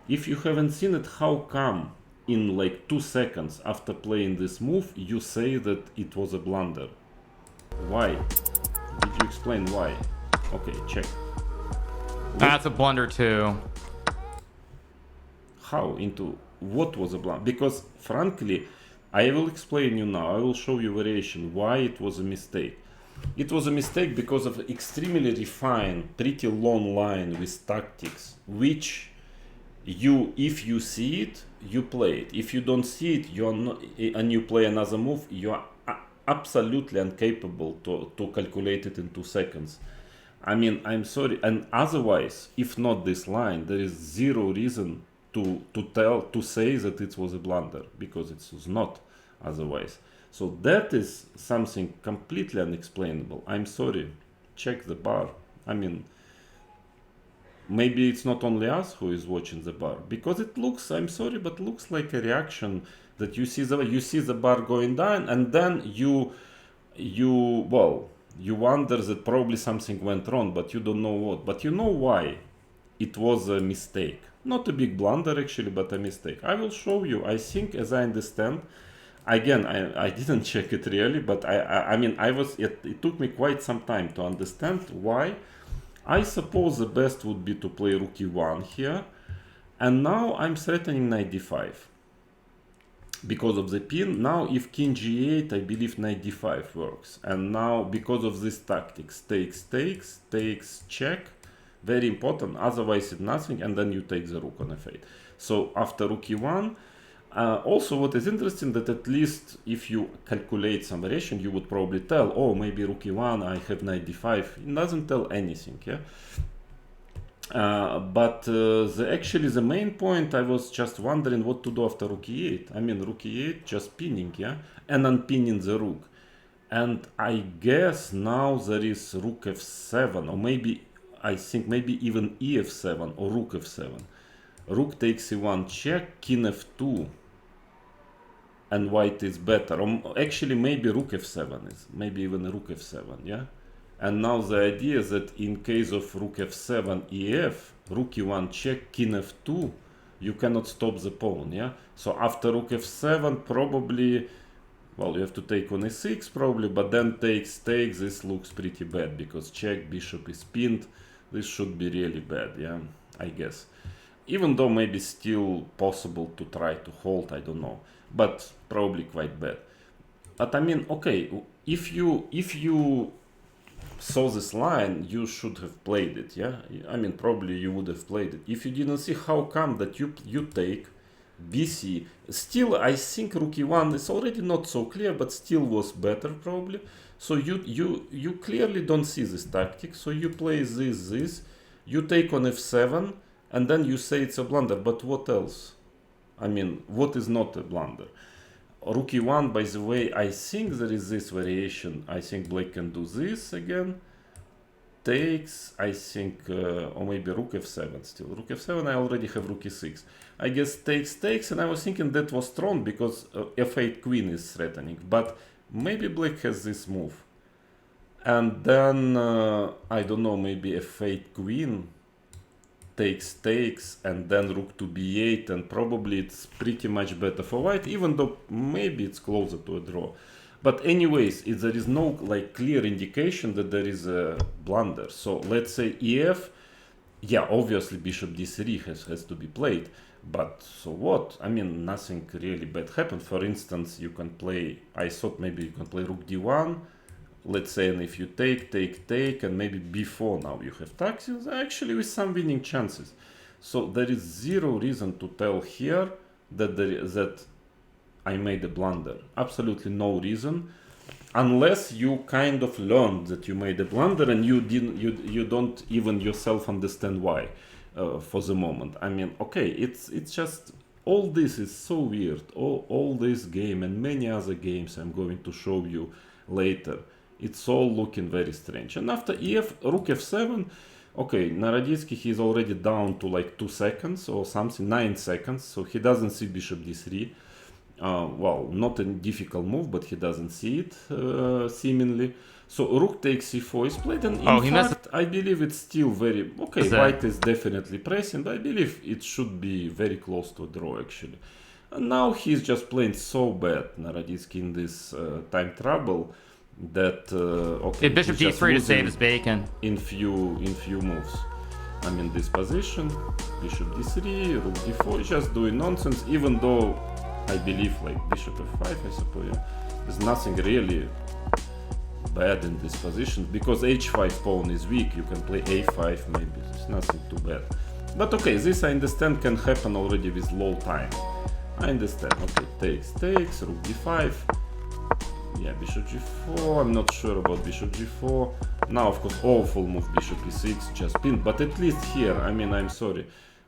If you haven't seen it, how come in like 2 seconds after playing this move you say that it was a blunder? Why? Did you explain why? Okay, check. That's a blunder too. How? Into what was a blunder? Because frankly, I will explain you now. I will show you variation why it was a mistake. It was a mistake because of extremely refined, pretty long line with tactics, which you, if you see it, you play it. If you don't see it, you are not, and you play another move, you are absolutely incapable to calculate it in 2 seconds. I mean, I'm sorry. And otherwise, if not this line, there is zero reason to say that it was a blunder, because it was not otherwise. So that is something completely unexplainable. I'm sorry. Check the bar. I mean, maybe it's not only us who is watching the bar, because it looks, I'm sorry, but looks like a reaction that you see the bar going down, and then you wonder that probably something went wrong, but you don't know what. But you know why it was a mistake. Not a big blunder actually, but a mistake. I will show you. I think, as I understand, again, I didn't check it really, but I mean, it took me quite some time to understand why. I suppose the best would be to play rook e1 here, and now I'm threatening knight d5 because of the pin. Now if king g8, I believe knight d5 works, and now because of this tactics, takes check, very important, otherwise it's nothing, and then you take the rook on f8. So after rook e1, also what is interesting, that at least if you calculate some variation, you would probably tell, oh, maybe rook e1, I have knight d5. It doesn't tell anything, yeah. But actually the main point, I was just wondering what to do after rook e8. I mean, rook e8, just pinning, yeah, and unpinning the rook. And I guess now there is rook f7, or maybe, I think maybe even ef7 or rook f7. Rook takes e1 check, king f2, and white is better. Or actually maybe rook f7 is, maybe even rook f7, yeah? And now the idea is that in case of rook f7 ef, rook e1 check, king f2, you cannot stop the pawn, yeah? So after rook f7, probably, well, you have to take on e6 probably, but then takes, this looks pretty bad, because check, bishop is pinned. This should be really bad, yeah, I guess. Even though maybe still possible to try to hold, I don't know, but probably quite bad. But I mean, okay, if you saw this line, you should have played it, yeah. I mean, probably you would have played it. If you didn't see, how come that you take bc? Still, I think rook e1 is already not so clear, but still was better probably. So you clearly don't see this tactic. So you play this, you take on f7, and then you say it's a blunder. But what else? I mean, what is not a blunder? Rook e1, by the way, I think there is this variation. I think black can do this again. Takes, I think, or maybe rook f7 still. Rook f7, I already have rook e6. I guess takes, and I was thinking that was strong because f8 queen is threatening. But maybe black has this move. And then, I don't know, maybe f8 queen takes, and then rook to b8, and probably it's pretty much better for white, even though maybe it's closer to a draw. But anyways, there is no like clear indication that there is a blunder. So let's say ef, yeah, obviously bishop d3 has to be played, but so what? I mean, nothing really bad happened. For instance, you can play, I thought maybe you can play rook d1, let's say, and if you take, and maybe b4, now you have taxes, actually with some winning chances. So there is zero reason to tell here that that I made a blunder. Absolutely no reason, unless you kind of learned that you made a blunder and you don't even yourself understand why. For the moment, I mean, okay, it's just all this is so weird. All this game and many other games I'm going to show you later, it's all looking very strange. And after rook f7, okay, Naroditsky, he's already down to like 2 seconds or something, 9 seconds, so he doesn't see bishop d3. Well, not a difficult move, but he doesn't see it, seemingly. So rook takes c4 is played, and in fact, I believe it's still very... Okay, white is definitely pressing, but I believe it should be very close to a draw, actually. And now he's just playing so bad, Naroditsky, in this time trouble, that... okay, bishop d3 to save his bacon. In few moves. I mean, this position, bishop d3, rook d4, just doing nonsense, even though I believe like bishop f5, I suppose, yeah. There's nothing really bad in this position, because h5 pawn is weak, you can play a5 maybe, it's nothing too bad. But okay, this I understand can happen already with low time. I understand, okay, takes, rook d5, yeah, bishop g4, I'm not sure about bishop g4. Now, of course, awful move, bishop e6, just pinned, but at least here, I mean, I'm sorry,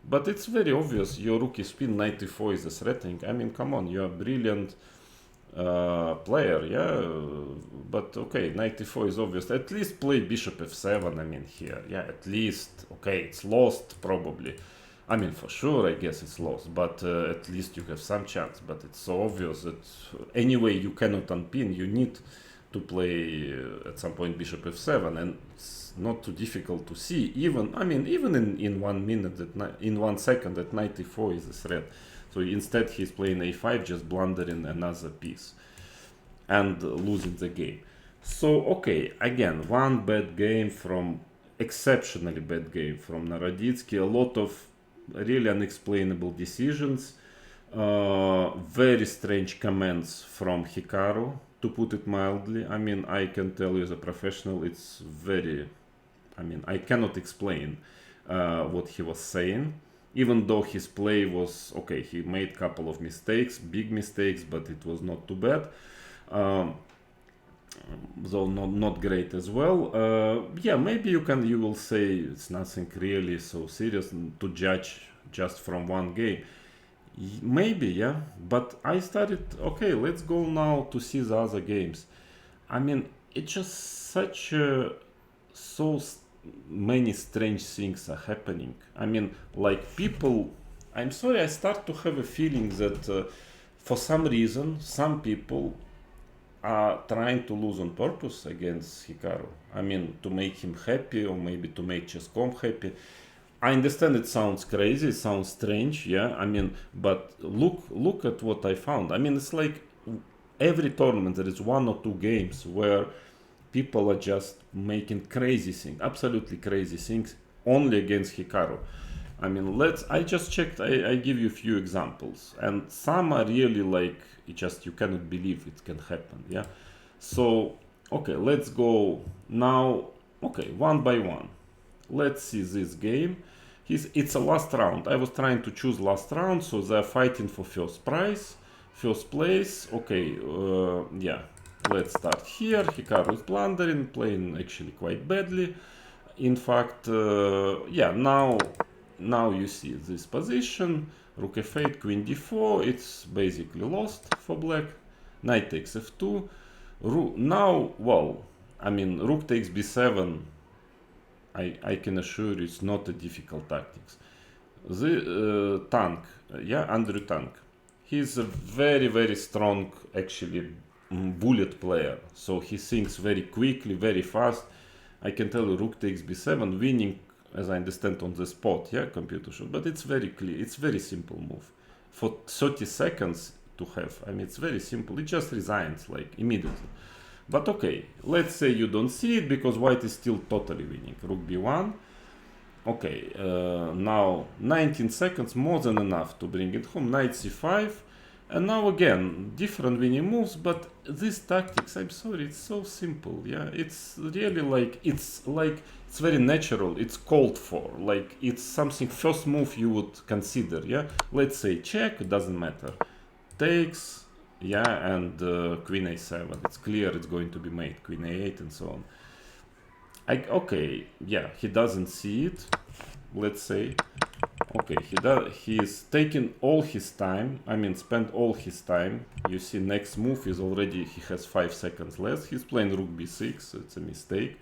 but it's very obvious your rook is pinned, knight e4 is a threatening. I mean, come on, you're a brilliant player, yeah, but okay, knight e4 is obvious. At least play bishop f7, I mean, here, yeah, at least, okay, it's lost, probably. I mean, for sure, I guess it's lost, but at least you have some chance. But it's so obvious that anyway you cannot unpin, you need to play at some point bishop f7, and it's not too difficult to see, even, I mean, even in 1 minute, in 1 second, that knight e4 is a threat. So instead he's playing a5, just blundering another piece and losing the game. So okay, again, one bad game from, exceptionally bad game from Naroditsky, a lot of really unexplainable decisions, very strange comments from Hikaru, to put it mildly. I mean, I can tell you as a professional, it's very, I mean, I cannot explain what he was saying. Even though his play was, okay, he made a couple of mistakes, big mistakes, but it was not too bad. Though not great as well. Yeah, maybe you will say it's nothing really so serious to judge just from one game. Maybe, yeah, but I started, okay, let's go now to see the other games. I mean, it's just such so many strange things are happening. I mean, like people, I'm sorry, I start to have a feeling that for some reason, some people are trying to lose on purpose against Hikaru. I mean, to make him happy, or maybe to make Chess.com happy. I understand it sounds crazy, it sounds strange, yeah, I mean, but look at what I found. I mean, it's like every tournament there is 1 or 2 games where people are just making crazy things, absolutely crazy things, only against Hikaru. I mean, I just checked, I give you a few examples, and some are really like, you cannot believe it can happen, yeah? So, okay, let's go now, okay, one by one. Let's see this game. It's a last round. I was trying to choose last round, so they're fighting for first place. Okay, yeah, let's start here. Hikaru is blundering, playing actually quite badly. In fact, yeah, now you see this position, rook f8, queen d4, it's basically lost for black. Knight takes f2. Now, well, I mean, rook takes b7, I can assure you it's not a difficult tactics. The Tank, yeah, Andrew Tank, he's a very, very strong, actually, bullet player. So he thinks very quickly, very fast. I can tell you rook takes b7, winning as I understand, on the spot, yeah, computer shot. But it's very clear. It's very simple move. For 30 seconds to have, I mean, it's very simple. It just resigns like immediately. But okay, let's say you don't see it because white is still totally winning. Rook b1. Okay, now 19 seconds, more than enough to bring it home. Knight c5. And now again, different winning moves, but these tactics, I'm sorry, it's so simple, yeah? It's really like, it's very natural, it's called for, like, it's something, first move you would consider, yeah? Let's say check, it doesn't matter. Takes, yeah, and queen a7, it's clear it's going to be made, queen a8 and so on. Okay, yeah, he doesn't see it, let's say. Okay, he is taking all his time, I mean spent all his time. You see next move is already, he has 5 seconds left. He's playing rook b6, it's a mistake.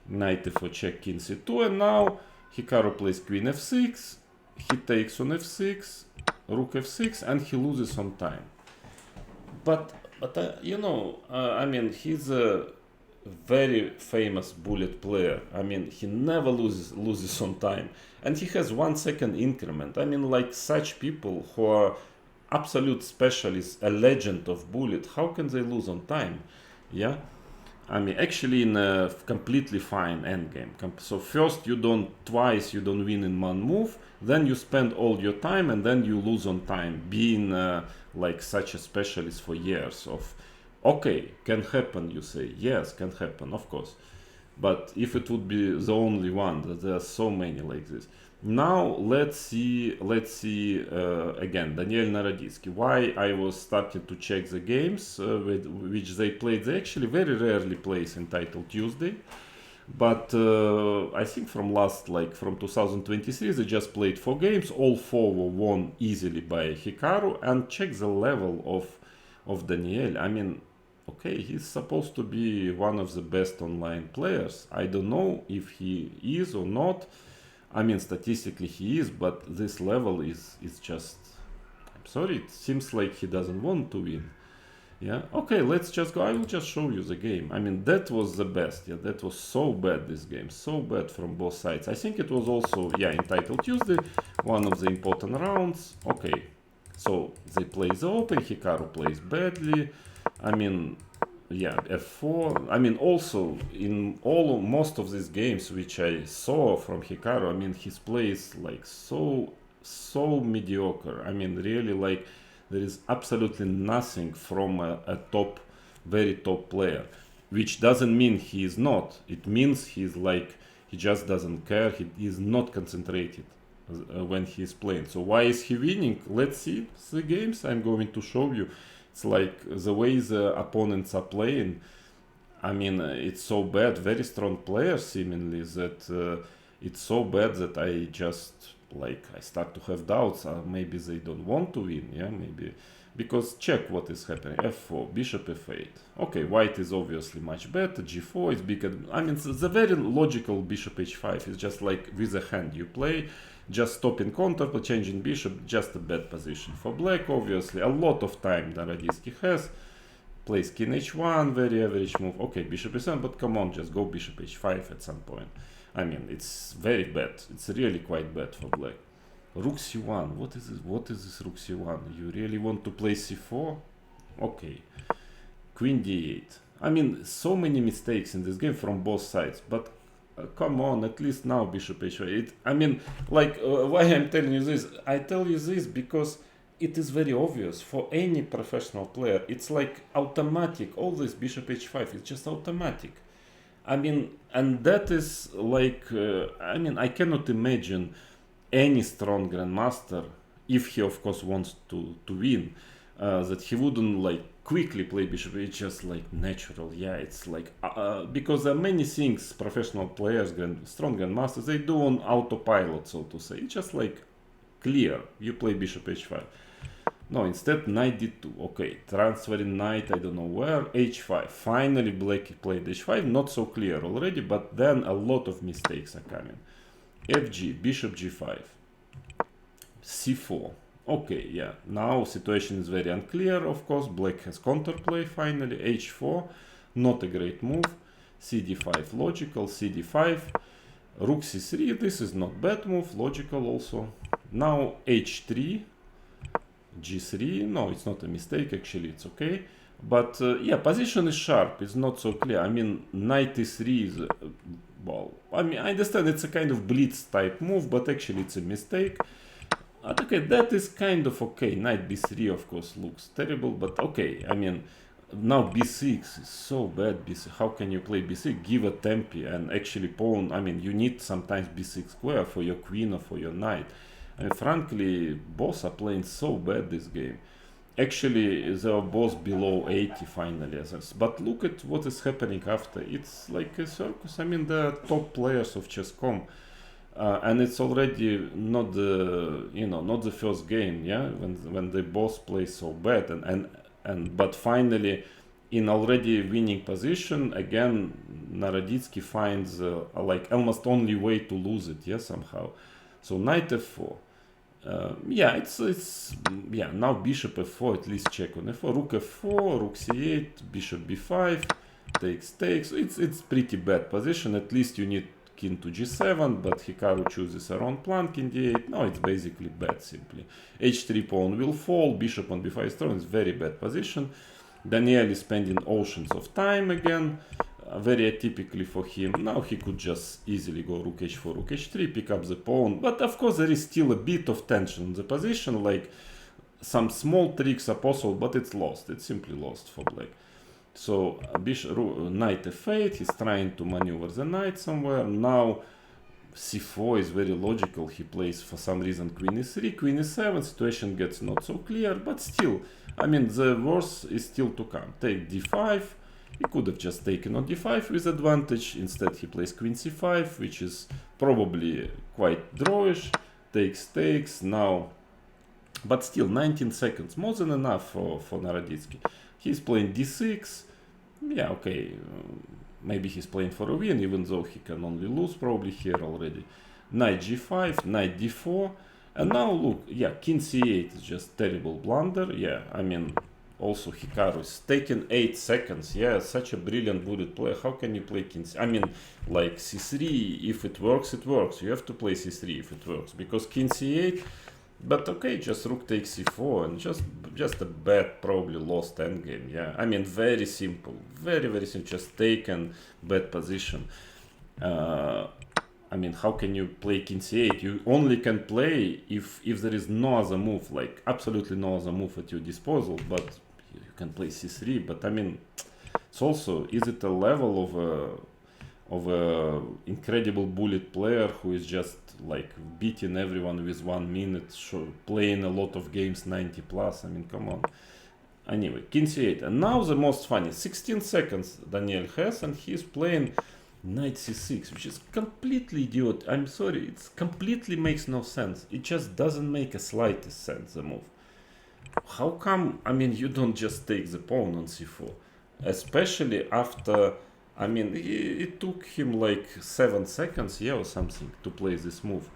Knight f4 check, king c2, and now Hikaru plays queen f6. He takes on f6, rook f6, and he loses some time. But you know, I mean, he's a very famous bullet player. I mean, he never loses on time, and he has 1 second increment. I mean, like such people who are absolute specialists, a legend of bullet, how can they lose on time? Yeah, I mean, actually in a completely fine endgame. So first you don't win in one move, then you spend all your time and then you lose on time, being like such a specialist for years of. Okay, can happen, you say. Yes, can happen, of course. But if it would be the only one, there are so many like this. Now let's see again, Daniel Naroditsky. Why I was starting to check the games which they played. They actually very rarely plays in Title Tuesday. But I think from 2023, they just played 4 games. All 4 were won easily by Hikaru. And check the level of Daniel. I mean, okay, he's supposed to be one of the best online players. I don't know if he is or not. I mean, statistically he is, but this level is just, I'm sorry, it seems like he doesn't want to win. Yeah, okay, let's just go. I will just show you the game. I mean, that was the best. Yeah, that was so bad, this game. So bad from both sides. I think it was also, yeah, in Title Tuesday, one of the important rounds. Okay, so they play the open, Hikaru plays badly. I mean, yeah, f4. I mean, also in most of these games which I saw from Hikaru, I mean, his play is like so mediocre. I mean, really, like there is absolutely nothing from a very top player, which doesn't mean he is not. It means he's like, he just doesn't care. He is not concentrated when he is playing. So why is he winning? Let's see the games. I'm going to show you. It's like the way the opponents are playing. I mean, it's so bad. Very strong players seemingly, that it's so bad that I just like, I start to have doubts. Maybe they don't want to win. Yeah, maybe because check what is happening. f4, bishop f8. Okay, white is obviously much better. g4 is bigger. I mean, the very logical bishop h5 is just like with a hand you play. Just stopping counter, changing bishop, just a bad position for black, obviously. A lot of time Naroditsky has. Plays king h1, very average move. Okay, bishop e7, but come on, just go bishop h5 at some point. I mean, it's very bad. It's really quite bad for black. Rook c1, what is this? What is this rook c1? You really want to play c4? Okay. Queen d8. I mean, so many mistakes in this game from both sides, but come on, at least now bishop h5. I mean, like, why I'm telling you this? I tell you this because it is very obvious for any professional player. It's like automatic. All this bishop h5 is just automatic. I mean, and that is like, I mean, I cannot imagine any strong grandmaster, if he of course wants to win, that he wouldn't like quickly play bishop. It's just like natural. Yeah, it's like because there are many things professional players, strong grandmasters, they do on autopilot, so to say. It's just like clear, you play bishop h5. No, instead knight d2. Okay, transferring knight, I don't know where. h5. Finally black played h5. Not so clear already, but then a lot of mistakes are coming. fg, bishop g5, c4. Okay, yeah, now situation is very unclear. Of course, black has counterplay finally. h4, not a great move. cd5 logical, cd5. Rook c3, this is not bad move, logical also. Now h3, g3, no, it's not a mistake, actually, it's okay. But yeah, position is sharp, it's not so clear. I mean, knight e3 is, well, I mean, I understand it's a kind of blitz type move, but actually it's a mistake. Okay, that is kind of okay. Knight b3, of course, looks terrible, but okay, I mean, now b6 is so bad. B6, how can you play b6? Give a tempi and actually pawn. I mean, you need sometimes b6 square for your queen or for your knight. I mean, frankly, both are playing so bad this game. Actually, they are both below 80 finally. But look at what is happening after. It's like a circus. I mean, the top players of chess.com. And it's already not the not the first game, yeah, when they both play so bad, and but finally in already winning position again Naroditsky finds like almost only way to lose it, yeah, somehow. So knight f4, yeah, it's yeah, now bishop f4, at least check on f4, rook f4, rook c8, bishop b5, takes. It's pretty bad position. At least you need king to g7, but Hikaru chooses a wrong plan, king d8. No, it's basically bad, simply. h3 pawn will fall, bishop on b5 is thrown. It's very bad position. Daniel is spending oceans of time again, very atypically for him. Now he could just easily go rook h4, rook h3, pick up the pawn, but of course there is still a bit of tension in the position, like some small tricks are possible, but it's lost. It's simply lost for black. So bishop, knight f8, he's trying to maneuver the knight somewhere. Now c4 is very logical. He plays for some reason queen e3, queen e7. Situation gets not so clear, but still, I mean, the worst is still to come. Take d5. He could have just taken on d5 with advantage. Instead, he plays queen c5, which is probably quite drawish. Takes now, but still 19 seconds, more than enough for Naroditsky. He's playing d6. Yeah, okay. Maybe he's playing for a win, even though he can only lose probably here already. Knight g5, knight d4. And now look, yeah, king c8 is just terrible blunder. Yeah, I mean, also Hikaru is taking 8 seconds. Yeah, such a brilliant bullet player. How can you play king c? I mean, like c3, if it works, it works. You have to play c3 if it works. Because king c8... But okay, just rook takes c4 and just a bad, probably lost endgame. Yeah, I mean, very simple, very simple. Just taken bad position. I mean, how can you play king c8? You only can play if there is no other move, like absolutely no other move at your disposal. But you can play c3. But I mean, it's also, is it a level of a incredible bullet player who is just like beating everyone with 1 minute, playing a lot of games 90 plus? I mean, come on. Anyway, king c8. And now the most funny, 16 seconds Daniel has, and he's playing knight c6, which is completely idiot. I'm sorry, it completely makes no sense. It just doesn't make a slightest sense, the move. How come, I mean, you don't just take the pawn on c4? Especially after... I mean, it took him like 7 seconds, yeah, or something, to play this move,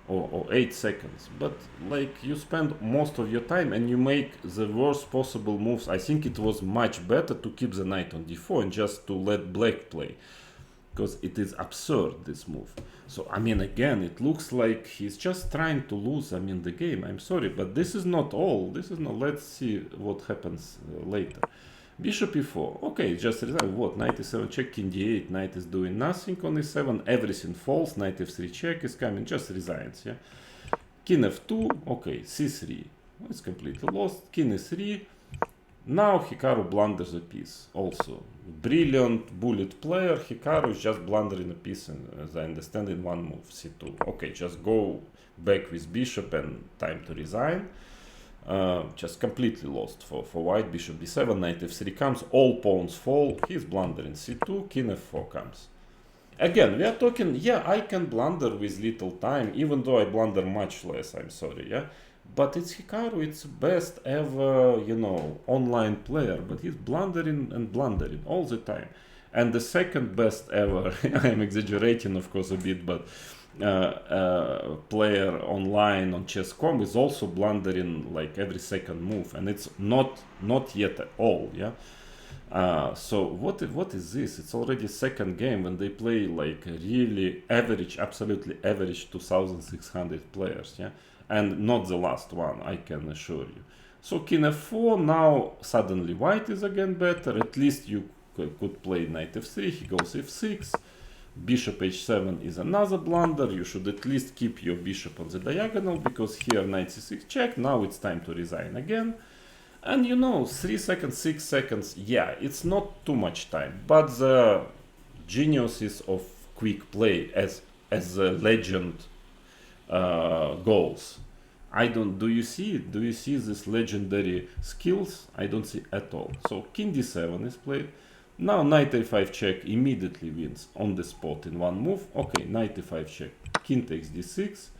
or 8 seconds. But like, you spend most of your time and you make the worst possible moves. I think it was much better to keep the knight on d4 and just to let black play, because it is absurd, this move. So I mean, again, it looks like he's just trying to lose, I mean, the game. I'm sorry, but this is not all. This is not. Let's see what happens later. Bishop e4, okay, just resign. What? Knight e7 check, king d8, knight is doing nothing on e7, everything falls, knight f3 check is coming, just resigns, yeah. King f2, okay, c3, it's completely lost, king e3. Now Hikaru blunders a piece, also. Brilliant bullet player, Hikaru is just blundering a piece, as I understand, in one move, c2. Okay, just go back with bishop and time to resign. Just completely lost for white. Bishop b7, knight f3 comes, all pawns fall, he's blundering c2, king f4 comes. Again, we are talking, yeah, I can blunder with little time, even though I blunder much less, I'm sorry, yeah. But it's Hikaru, it's best ever, you know, online player, but he's blundering and blundering all the time. And the second best ever, I'm exaggerating of course a bit, but player online on chess.com is also blundering like every second move, and it's not yet at all, yeah. So what is this? It's already second game when they play like really average, absolutely average 2,600 players, yeah, and not the last one, I can assure you. So king f4, now suddenly white is again better. At least you could play knight f3. He goes f6. Bishop h7 is another blunder. You should at least keep your bishop on the diagonal, because here knight c6 check. Now it's time to resign again. And 3 seconds, 6 seconds, yeah, it's not too much time. But the geniuses of quick play, as the legend goals, I don't. Do you see it? Do you see this legendary skills? I don't see at all. So king d7 is played. Now knight a5 check immediately wins on the spot in one move. Okay, knight a5 check. King takes d6.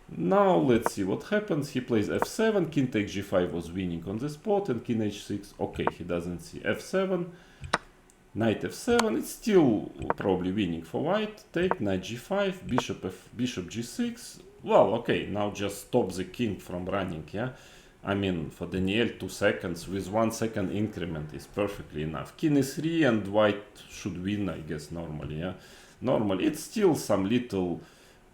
Now let's see what happens. He plays f7. King takes g5 was winning on the spot, and king h6. Okay, he doesn't see f7. Knight f7. It's still probably winning for white. Take knight g5. Bishop g6. Well, okay. Now just stop the king from running. Yeah. I mean, for Daniel, 2 seconds with 1 second increment is perfectly enough. King e3 and white should win, I guess, normally. Yeah, normally it's still some little.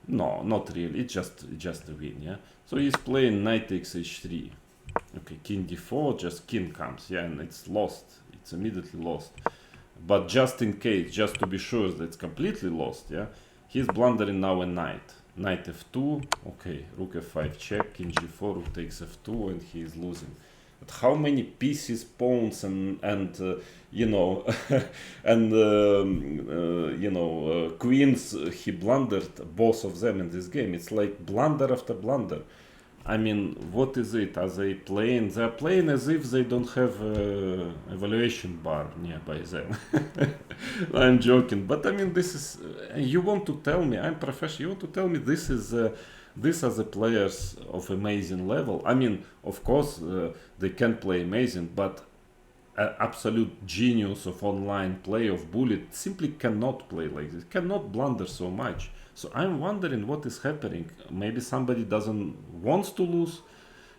No, not really. It's just a win. Yeah. So he's playing knight takes h3. Okay, king d4. Just king comes. Yeah, and it's lost. It's immediately lost. But just in case, just to be sure that it's completely lost. Yeah, he's blundering now a knight. Knight f2, okay, rook f5 check, king g4, rook takes f2, and he is losing. But how many pieces, pawns, and queens he blundered, both of them in this game? It's like blunder after blunder. I mean, what is it? Are they playing? They're playing as if they don't have a evaluation bar nearby them. I'm joking, but I mean, this is. You want to tell me? I'm professional. You want to tell me this is? These are the players of amazing level. I mean, of course, they can play amazing, but absolute genius of online play of bullet simply cannot play like this. Cannot blunder so much. So I'm wondering what is happening. Maybe somebody doesn't wants to lose,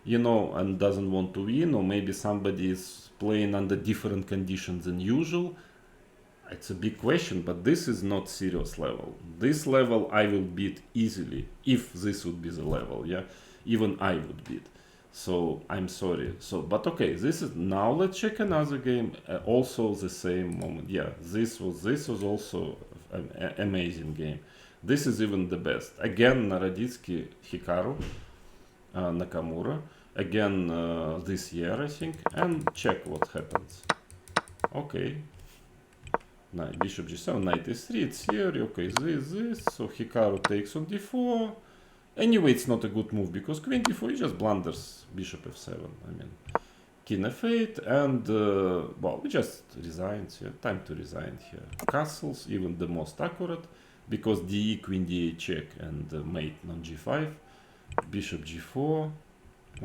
and doesn't want to win, or maybe somebody is playing under different conditions than usual. It's a big question, but this is not serious level. This level I will beat easily if this would be the level. Yeah, even I would beat. So I'm sorry. So, but okay, this is now. Let's check another game. Also the same moment. Yeah, this was also an amazing game. This is even the best. Again, Naroditsky, Hikaru, Nakamura. Again, this year, I think. And check what happens. Okay. Knight, bishop g7, knight s3, it's here. Okay, this. So Hikaru takes on d4. Anyway, it's not a good move, because queen d4, he just blunders bishop f7. I mean, king f8, and, well, we just resigned here. Time to resign here. Castles, even the most accurate. Because de, queen d8 check, and mate on g5, bishop g4.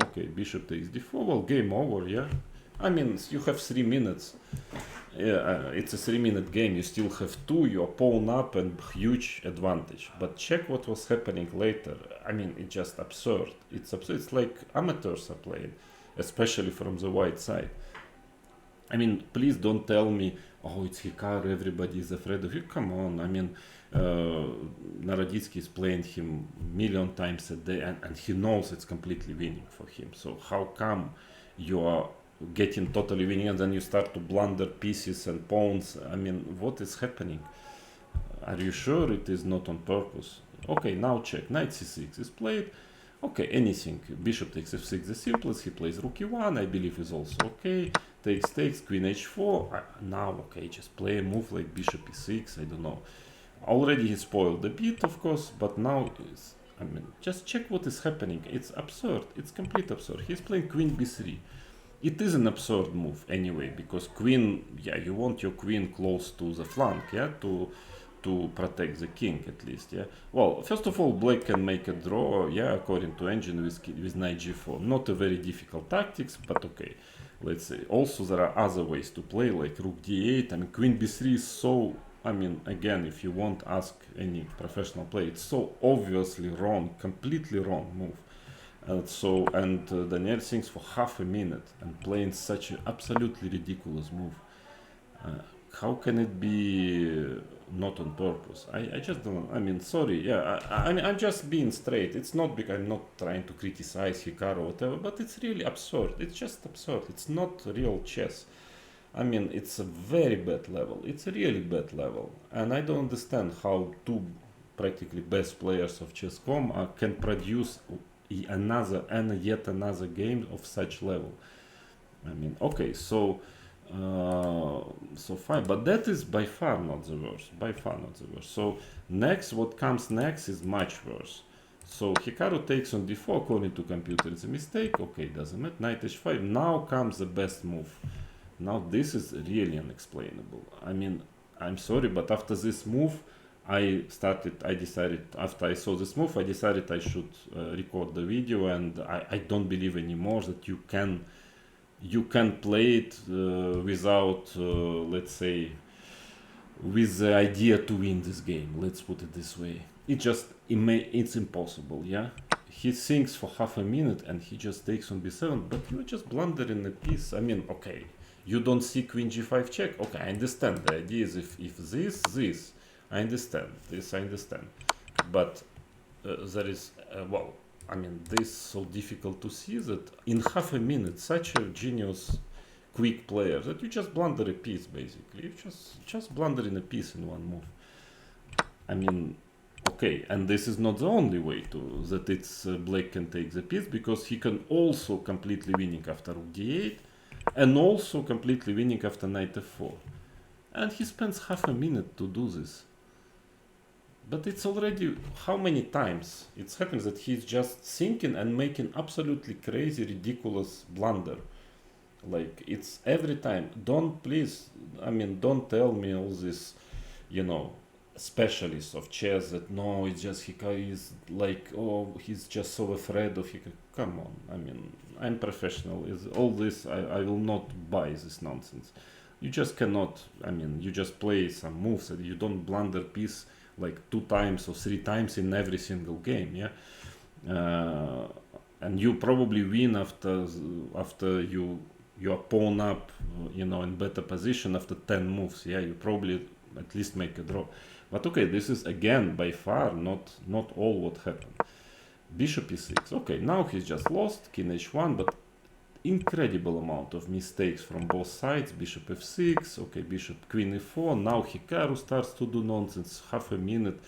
Okay, bishop takes d4. Well, game over. Yeah, I mean, you have 3 minutes. Yeah, it's a 3-minute game. You still have 2. You're pawn up and huge advantage. But check what was happening later. I mean, it's just absurd. It's absurd. It's like amateurs are playing, especially from the white side. I mean, please don't tell me, oh, it's Hikaru, everybody is afraid of you. Come on, I mean, Naroditsky is playing him million times a day, and he knows it's completely winning for him. So how come you are getting totally winning and then you start to blunder pieces and pawns? I mean, what is happening? Are you sure it is not on purpose? Okay, now check. Knight c6 is played. Okay, anything. Bishop takes f6, the simplest. He plays rook e1, I believe is also okay. Takes, queen h4. Now, okay, just play a move like bishop e6, I don't know. Already he spoiled a bit, of course, but now, I mean, just check what is happening. It's absurd. It's complete absurd. He's playing queen b3. It is an absurd move anyway, because queen, yeah, you want your queen close to the flank, yeah, to protect the king at least, yeah. Well, first of all, black can make a draw, yeah, according to engine with knight g4. Not a very difficult tactics, but okay. Let's say also there are other ways to play, like rook d8. I mean, queen b3 is so, I mean, again, if you won't ask any professional player, it's so obviously wrong, completely wrong move. Daniel thinks for half a minute and playing such an absolutely ridiculous move. How can it be not on purpose? I just don't. I mean, sorry. Yeah, I mean, I'm just being straight. It's not because I'm not trying to criticize Hikaru or whatever, but it's really absurd. It's just absurd. It's not real chess. I mean, it's a very bad level. It's a really bad level, and I don't understand how two practically best players of chess.com can produce another and yet another game of such level. I mean, okay, so fine, but that is by far not the worst. By far not the worst. So next, what comes next is much worse. So Hikaru takes on d4 according to computer. It's a mistake. Okay, doesn't matter. Knight h5. Now comes the best move. Now this is really unexplainable. I mean, I'm sorry, but after this move, I decided, after I saw this move, I decided I should record the video, and I don't believe anymore that you can play it without, let's say, with the idea to win this game. Let's put it this way. It's impossible, yeah? He thinks for half a minute and he just takes on b7, but you're just blundering a piece. I mean, okay, you don't see queen g5 check. Okay, I understand. The idea is if this, I understand. This I understand. But there is, well, I mean, this is so difficult to see that in half a minute, such a genius, quick player, that you just blunder a piece, basically. You just blundering a piece in one move. I mean, okay, and this is not the only way that it's black can take the piece, because he can also completely winning after rook d8, and also completely winning after knight f4. And he spends half a minute to do this. But it's already, how many times it's happened that he's just thinking and making absolutely crazy, ridiculous blunder. Like, it's every time. Don't tell me all this, specialists of chess that no, it's just Hikaru is like, oh, he's just so afraid of Hikaru. Come on, I mean, I'm professional. All this, I will not buy this nonsense. You just cannot, you just play some moves and you don't blunder piece like 2 times or 3 times in every single game, yeah. And you probably win after you pawn up, in better position after 10 moves, yeah. You probably at least make a draw. But okay, this is again by far not all what happened. Bishop e6. Okay, now he's just lost. King h1, but incredible amount of mistakes from both sides. Bishop f6. Okay, bishop queen e4. Now Hikaru starts to do nonsense. Half a minute.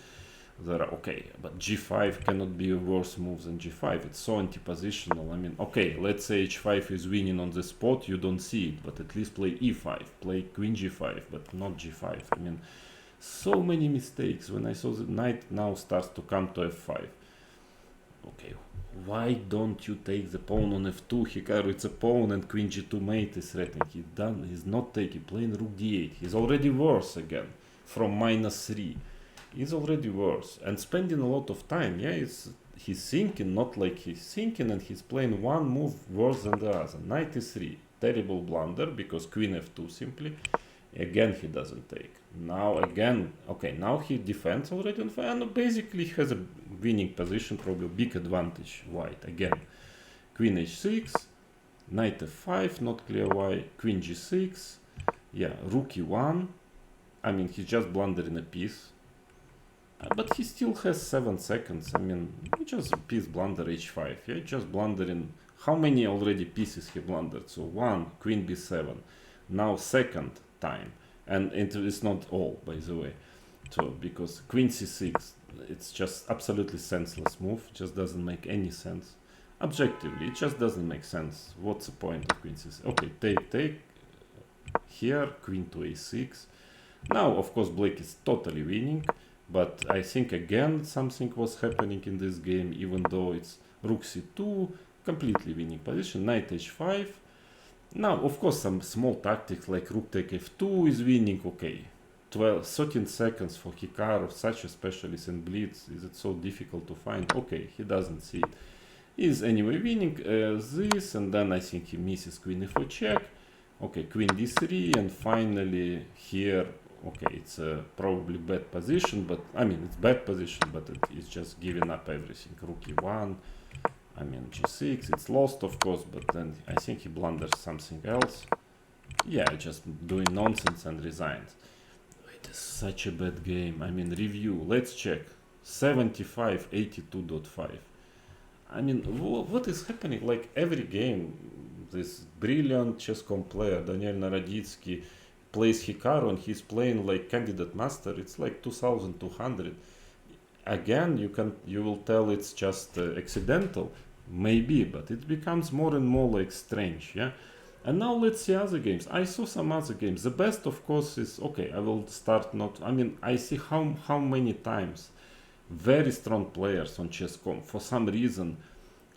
Okay, but g5 cannot be a worse move than g5. It's so anti-positional. I mean, okay, let's say h5 is winning on the spot. You don't see it, but at least play e5. Play queen g5, but not g5. I mean, so many mistakes. When I saw the knight now starts to come to f5. Okay, why don't you take the pawn on f2? Hikaru, it's a pawn, and queen g2 mate is threatening. He's not taking, playing rook d8. He's already worse again, from -3. He's already worse, and spending a lot of time. Yeah, he's thinking, not like he's thinking, and he's playing one move worse than the other. Knight e3, terrible blunder, because queen f2 simply. Again, he doesn't take. Now again, okay, now he defends already on fire, and basically has a winning position, probably a big advantage, white. Again, queen h6, knight f5, not clear why, queen g6, yeah, rook e1. I mean, he's just blundering a piece, but he still has 7 seconds. I mean, just a piece blunder h5, yeah, just blundering. How many already pieces he blundered? So 1, queen b7, now second time. And it's not all, by the way. So, because queen c6, it's just absolutely senseless move. It just doesn't make any sense. Objectively, it just doesn't make sense. What's the point of queen c6? Okay, take. Here, queen to a6. Now, of course, black is totally winning. But I think, again, something was happening in this game, even though it's rook c2, completely winning position, knight h5. Now, of course, some small tactics like rook take f2 is winning. Okay, 13 seconds for Hikaru, such a specialist in blitz. Is it so difficult to find? Okay, he doesn't see it. He's anyway winning this, and then I think he misses queen f4 check. Okay, queen d3, and finally here, okay, it's a probably bad position, but I mean, it's bad position, but it's just giving up everything. Rook e1. I mean, g6, it's lost, of course, but then I think he blunders something else. Yeah, just doing nonsense and resigns. It is such a bad game. I mean, review. Let's check. 75, 82.5. I mean, what is happening? Like every game, this brilliant chess.com player, Daniel Naroditsky, plays Hikaru and he's playing like candidate master. It's like 2200. Again, you will tell it's just accidental, maybe, but it becomes more and more like strange, yeah. And now let's see other games. I saw some other games. The best, of course, is okay. I will start not. I mean, I see how many times very strong players on chess.com for some reason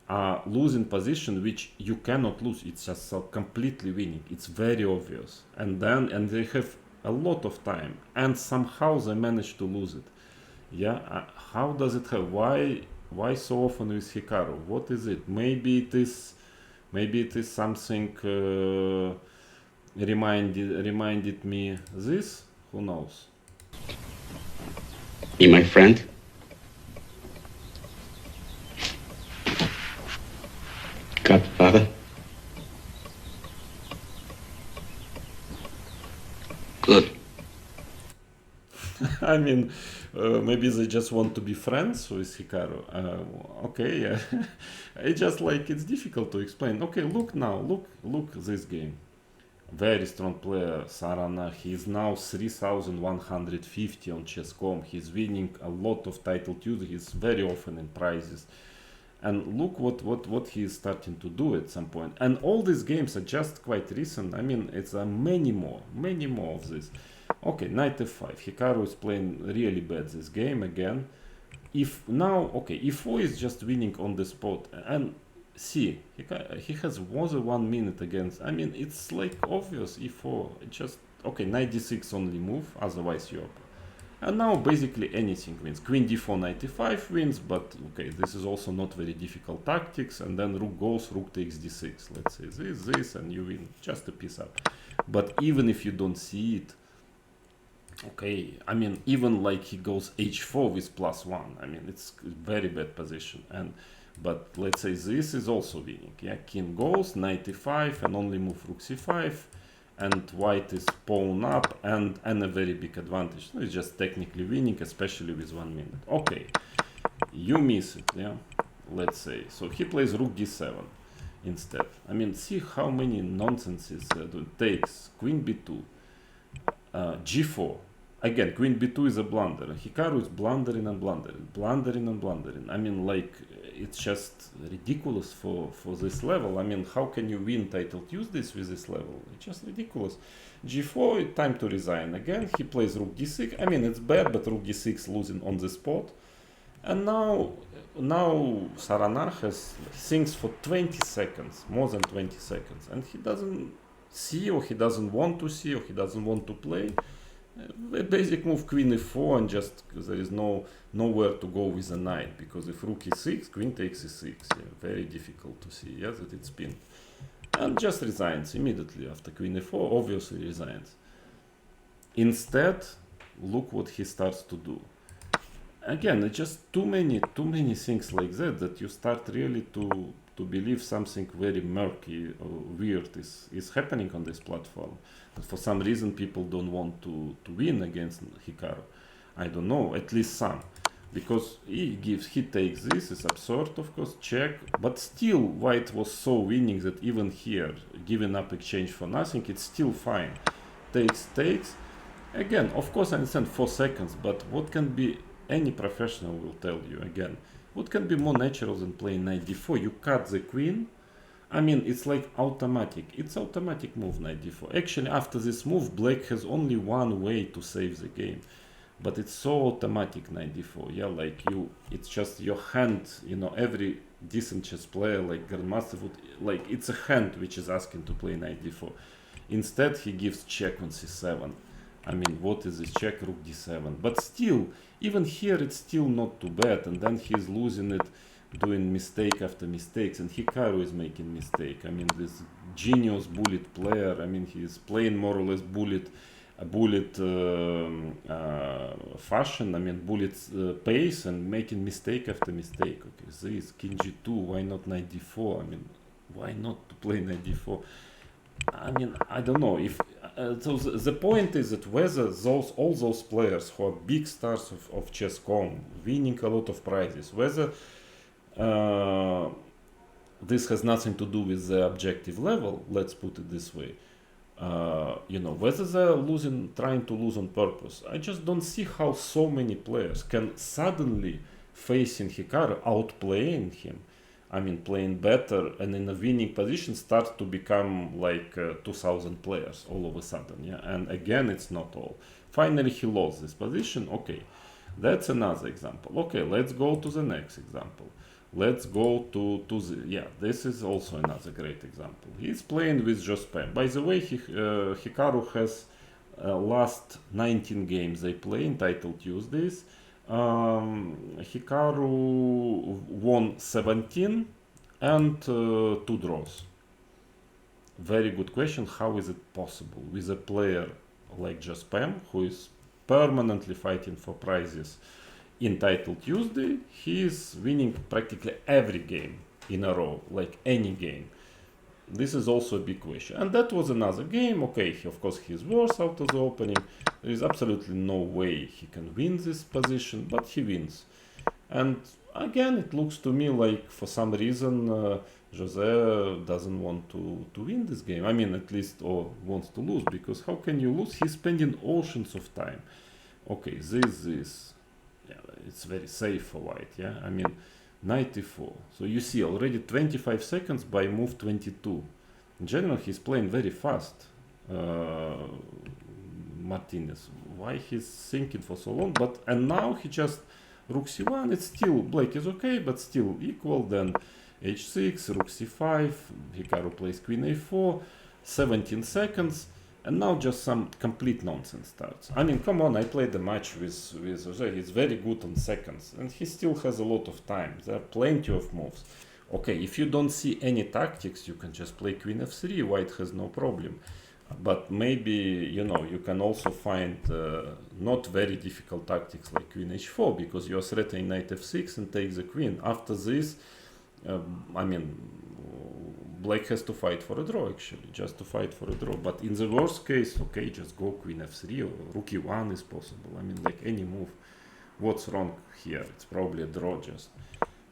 are losing position which you cannot lose. It's just so completely winning. It's very obvious, and they have a lot of time, and somehow they manage to lose it. Yeah, how does it have? Why so often with Hikaru? What is it? Maybe it is something reminded me this. Who knows? Be my friend. Godfather. Good. I mean, maybe they just want to be friends with Hikaru. Okay, yeah. It's just like it's difficult to explain. Okay, look now, look this game. Very strong player, Sarana. He is now 3,150 on chess.com. He's winning a lot of title Tuesday. He's very often in prizes. And look what he is starting to do at some point. And all these games are just quite recent. I mean, it's many more of this. Okay, knight f5. Hikaru is playing really bad this game again. If now, okay, e4 is just winning on the spot. And see, he has more than 1 minute against. I mean, it's like obvious e4. Just okay, knight d6 only move. Otherwise, you're. And now basically anything wins. Queen d4, knight e5 wins, but okay, this is also not very difficult tactics. And then rook goes, rook takes d6. Let's say this, and you win. Just a piece up. But even if you don't see it, okay, I mean, even like he goes h4 with +1. I mean, it's very bad position. But let's say this is also winning. Yeah, king goes, knight e5, and only move rook c5. And white is pawn up and a very big advantage. So it's just technically winning, especially with 1 minute. Okay, you miss it, yeah, let's say. So he plays rook d7 instead. I mean, see how many nonsenses it takes. Queen b2, g4. Again, queen b2 is a blunder. Hikaru is blundering and blundering. I mean, like, it's just ridiculous for this level. I mean, how can you win title Tuesdays with this level? It's just ridiculous. g4, time to resign. Again, he plays rook d6. I mean, it's bad, but rook d6 losing on the spot. And now Saranar has things for 20 seconds, more than 20 seconds. And he doesn't see, or he doesn't want to see, or he doesn't want to play. A basic move queen e4, and just there is nowhere to go with a knight, because if rook e6, queen takes e6. Yeah, very difficult to see, yeah, that it's pinned. And just resigns immediately after queen e4, obviously resigns. Instead, look what he starts to do. Again, it's just too many things like that you start really to believe something very murky or weird is happening on this platform. But for some reason, people don't want to win against Hikaru. I don't know, at least some. Because he takes this, is absurd, of course, check. But still, white was so winning that even here, giving up exchange for nothing, it's still fine. Takes. Again, of course, I understand 4 seconds, but what can be, any professional will tell you again, what can be more natural than playing knight d4? You cut the queen. I mean, it's like automatic. It's automatic move, knight d4. Actually, after this move, black has only one way to save the game. But it's so automatic, knight d4. Yeah, like it's just your hand, you know, every decent chess player, like Grandmaster would, like, it's a hand which is asking to play knight d4. Instead, he gives check on c7. I mean, what is this check, rook d7? But still, even here, it's still not too bad. And then he's losing it, doing mistake after mistakes. And Hikaru is making mistake. I mean, this genius bullet player, I mean, he's playing more or less bullet fashion. I mean, bullet pace, and making mistake after mistake. Okay, this king g2, why not knight d4? I mean, why not to play knight d4? I mean, I don't know if. So the point is that whether all those players who are big stars of chess.com, winning a lot of prizes, whether uh, this has nothing to do with the objective level, let's put it this way. Whether they're trying to lose on purpose. I just don't see how so many players can suddenly facing Hikaru, outplaying him. I mean, playing better and in a winning position start to become like 2000 players all of a sudden. Yeah, and again, it's not all. Finally, he lost this position. Okay, that's another example. Okay, let's go to the next example. Let's go to the, yeah, this is also another great example. He's playing with Jospin. By the way, Hikaru has last 19 games they play in Title Tuesdays. Hikaru won 17 and 2 draws. Very good question. How is it possible with a player like Jospin, who is permanently fighting for prizes in Title Tuesday? He is winning practically every game in a row, like any game. This is also a big question. And that was another game. Okay, of course he's worse out of the opening. There is absolutely no way he can win this position, but he wins. And again, it looks to me like for some reason Jose doesn't want to win this game. I mean, at least, or wants to lose, because how can you lose? He's spending oceans of time. Okay, this. Yeah, it's very safe for white. Yeah, I mean, 94. So you see already 25 seconds by move 22. In general, he's playing very fast. Martinez. Why he's thinking for so long? And now he just rook c1. It's still black is okay, but still equal. Then h6, rook c5. Hikaru plays queen a4. 17 seconds. And now just some complete nonsense starts. I mean, come on, I played the match with Jose. He's very good on seconds. And he still has a lot of time. There are plenty of moves. Okay, if you don't see any tactics, you can just play queen f3. White has no problem. But maybe, you can also find not very difficult tactics like queen h4, because you're threatening knight f6 and takes the queen. After this, black has to fight for a draw, actually, just to fight for a draw. But in the worst case, okay, just go queen f3 or rook e1 is possible. I mean, like any move. What's wrong here? It's probably a draw just.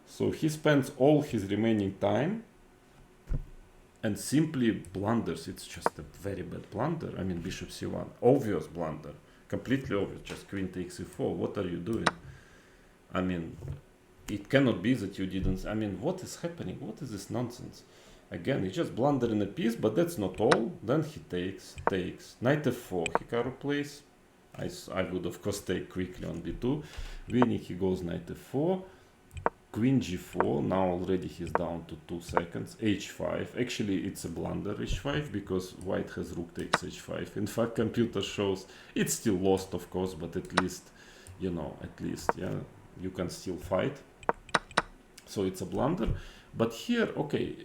So he spends all his remaining time and simply blunders. It's just a very bad blunder. I mean, bishop c1, obvious blunder, completely obvious. Just queen takes e4. What are you doing? I mean, it cannot be that you didn't. I mean, what is happening? What is this nonsense? Again, he just blundered in a piece, but that's not all. Then he takes, knight f4. Hikaru plays. I would of course take quickly on b2. Winning, he goes knight f4. Queen g4. Now already he's down to 2 seconds. h5. Actually, it's a blunder, h5, because white has rook takes h5. In fact, computer shows it's still lost, of course, but at least, yeah, you can still fight. So it's a blunder. But here, okay,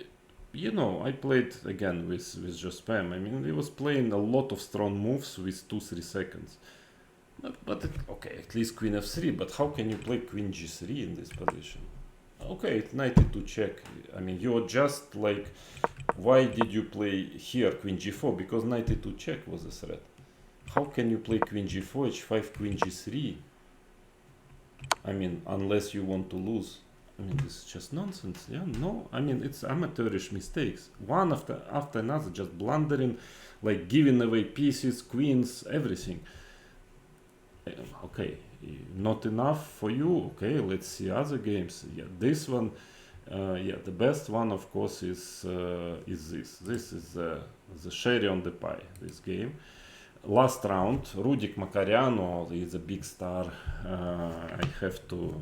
I played again with Jospin. I mean, he was playing a lot of strong moves with 2-3 seconds. Okay, at least queen f3. But how can you play queen g3 in this position? Okay, it's knight e2 check. I mean, you're just like, why did you play here queen g4? Because knight e2 check was a threat. How can you play queen g4, h5, queen g3? I mean, unless you want to lose. I mean, this is just nonsense. Yeah, no. I mean, it's amateurish mistakes. One after another, just blundering, like giving away pieces, queens, everything. Okay, not enough for you. Okay, let's see other games. Yeah, this one. Yeah, the best one, of course, is this. This is the cherry on the pie. This game. Last round, Rudik Makariano is a big star. I have to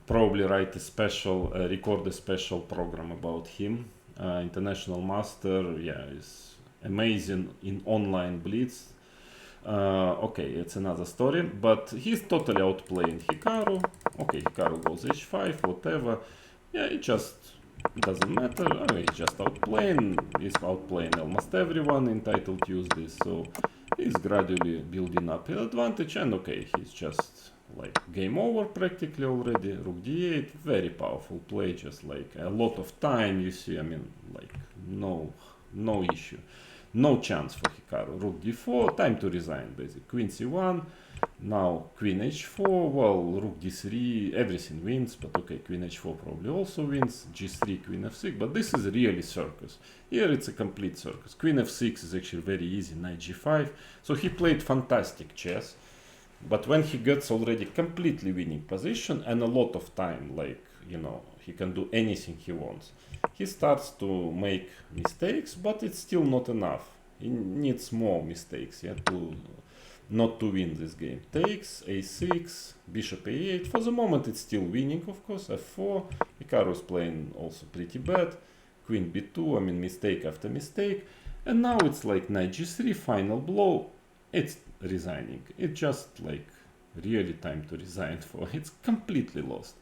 probably write a special, record a special program about him. International master, yeah, is amazing in online blitz. Okay, it's another story, but he's totally outplaying Hikaru. Okay, Hikaru goes h5, whatever. Yeah, it just doesn't matter. He's just outplaying. He's outplaying almost everyone in Title Tuesday, so he's gradually building up his advantage. And okay, he's just like game over practically already. Rook d8, very powerful play, just like a lot of time. You see, I mean, like no no issue. No chance for Hikaru. Rook d4, time to resign basically. Queen c1, now queen h4, well, rook d3, everything wins, but okay, queen h4 probably also wins, g3, queen f6, but this is really circus. Here it's a complete circus. Queen f6 is actually very easy, knight g5, so he played fantastic chess, but when he gets already completely winning position and a lot of time, like, you know, he can do anything he wants, he starts to make mistakes, but it's still not enough. He needs more mistakes, yeah, to not to win this game. Takes, a6, bishop a8. For the moment it's still winning, of course. f4. Hikaru is playing also pretty bad. Queen b2, I mean, mistake after mistake. And now it's like knight g3, final blow. It's resigning. It's just like really time to resign for. It's completely lost.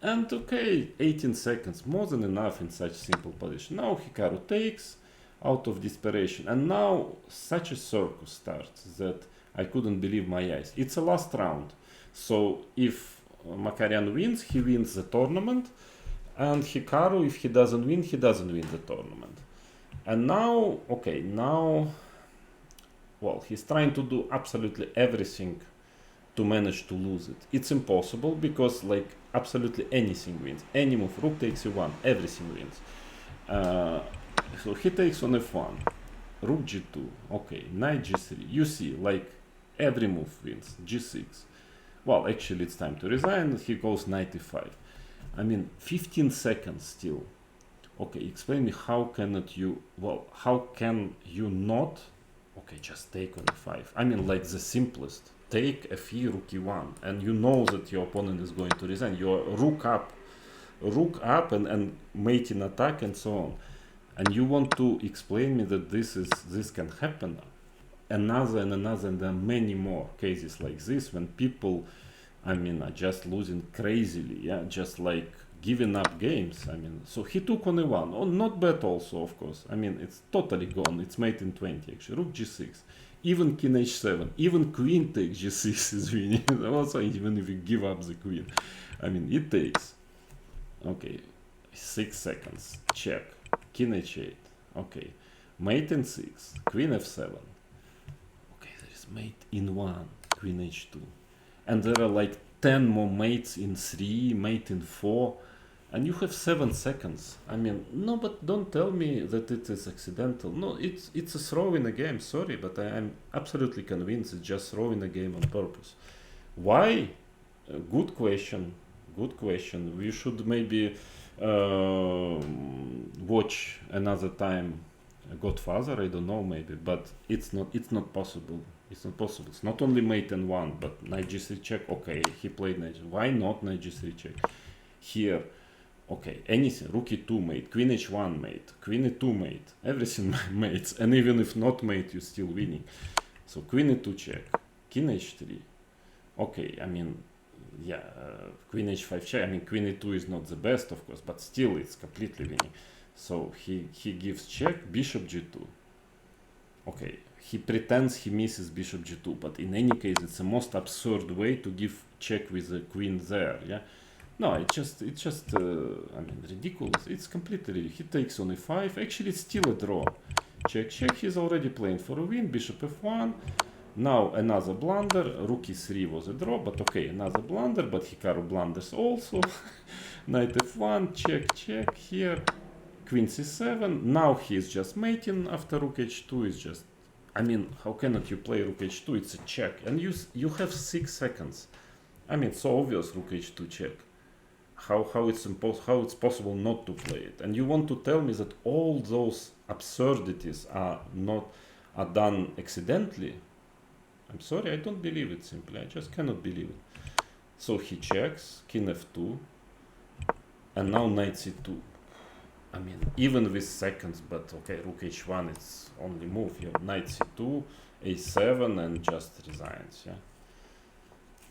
And okay, 18 seconds, more than enough in such simple position. Now Hikaru takes out of desperation, and now such a circus starts that I couldn't believe my eyes. It's a last round, so if Makarian wins, he wins the tournament, and Hikaru, if he doesn't win, he doesn't win the tournament. And now, okay, now, well, he's trying to do absolutely everything to manage to lose it. It's impossible because like absolutely anything wins. Any move, rook takes e1, everything wins. So he takes on f1, rook g2, okay, knight g3. You see, like every move wins. G6. Well, actually it's time to resign. He goes knight e5. I mean, 15 seconds still. Okay, explain me how cannot you, well, how can you not, okay, just take on e5. I mean, like the simplest. Take f3, rook e1, and you know that your opponent is going to resign. You're rook up and mating attack and so on. And you want to explain me that this can happen? Another and another, and there are many more cases like this when people, I mean, are just losing crazily, yeah, just like giving up games. I mean, so he took on e1. Oh, not bad also, of course. I mean, it's totally gone. It's mate in 20 actually. Rook g6. Even king h7, even queen takes g6 is winning. Also, even if you give up the queen, I mean, it takes. Okay, 6 seconds. Check. King h8. Okay, mate in 6. Queen f7. Okay, there is mate in 1. Queen h2. And there are like 10 more mates in 3, mate in 4. And you have 7 seconds. I mean, no, but don't tell me that it is accidental. No, it's a throw in a game. Sorry, but I'm absolutely convinced it's just throwing a game on purpose. Why? Good question. Good question. We should maybe watch another time Godfather. I don't know, maybe, but it's not possible. It's not possible. It's not only mate and 1, but knight g3 check. Okay, he played knight. Why not knight g3 check? Here. Okay, anything, rook e2 mate, queen h1 mate, queen e2 mate, everything mates, and even if not mate, you're still winning. So queen e2 check, king h3. Okay, I mean, yeah, queen h5 check. I mean, queen e2 is not the best, of course, but still it's completely winning. So he gives check, bishop g2. Okay, he pretends he misses bishop g2, but in any case, it's the most absurd way to give check with the queen there, yeah? No, it's just I mean, ridiculous. It's completely ridiculous. He takes on e5. Actually, it's still a draw. Check, check. He's already playing for a win. Bishop f1. Now another blunder. Rook e3 was a draw, but okay, another blunder. But Hikaru blunders also. Knight f1. Check, check. Here, queen c7. Now he is just mating after rook h2. Is just, I mean, how cannot you play rook h2? It's a check, and you have 6 seconds. I mean, so obvious rook h2 check. How it's possible not to play it? And you want to tell me that all those absurdities are done accidentally? I'm sorry, I don't believe it. Simply, I just cannot believe it. So he checks, king f2, and now knight c2. I mean, even with seconds, but okay, rook h1, it's only move here. Knight c2, a7, and just resigns. Yeah.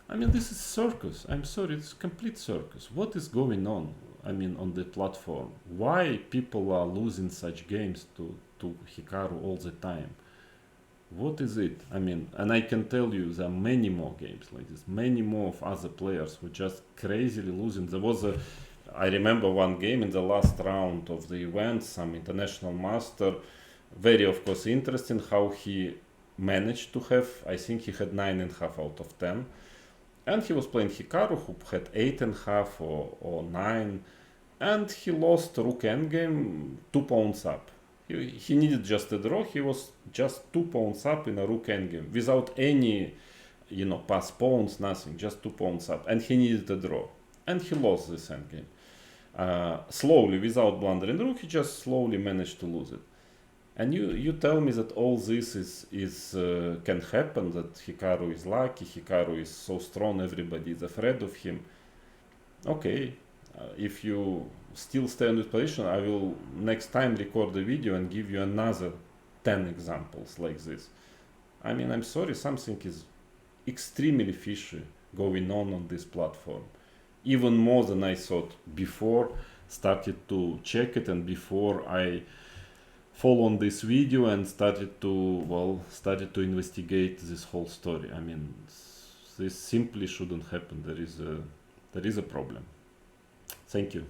I mean, this is circus. I'm sorry, it's complete circus. What is going on? I mean, on the platform. Why people are losing such games to Hikaru all the time? What is it? I mean, and I can tell you there are many more games like this. Many more of other players who just crazily losing. There was I remember one game in the last round of the event, some international master, very of course interesting how he managed to have, I think he had 9.5 out of 10. And he was playing Hikaru, who had 8.5 or 9, and he lost rook endgame 2 pawns up. He needed just a draw, he was just 2 pawns up in a rook endgame, without any, pass pawns, nothing, just 2 pawns up, and he needed a draw. And he lost this endgame. Slowly, without blundering rook, he just slowly managed to lose it. And you tell me that all this is can happen, that Hikaru is lucky, Hikaru is so strong, everybody is afraid of him. Okay, if you still stay in this position, I will next time record the video and give you another 10 examples like this. I mean, I'm sorry, something is extremely fishy going on this platform. Even more than I thought before started to check it and before I followed this video and started to investigate this whole story. I mean, this simply shouldn't happen. There is a problem. Thank you.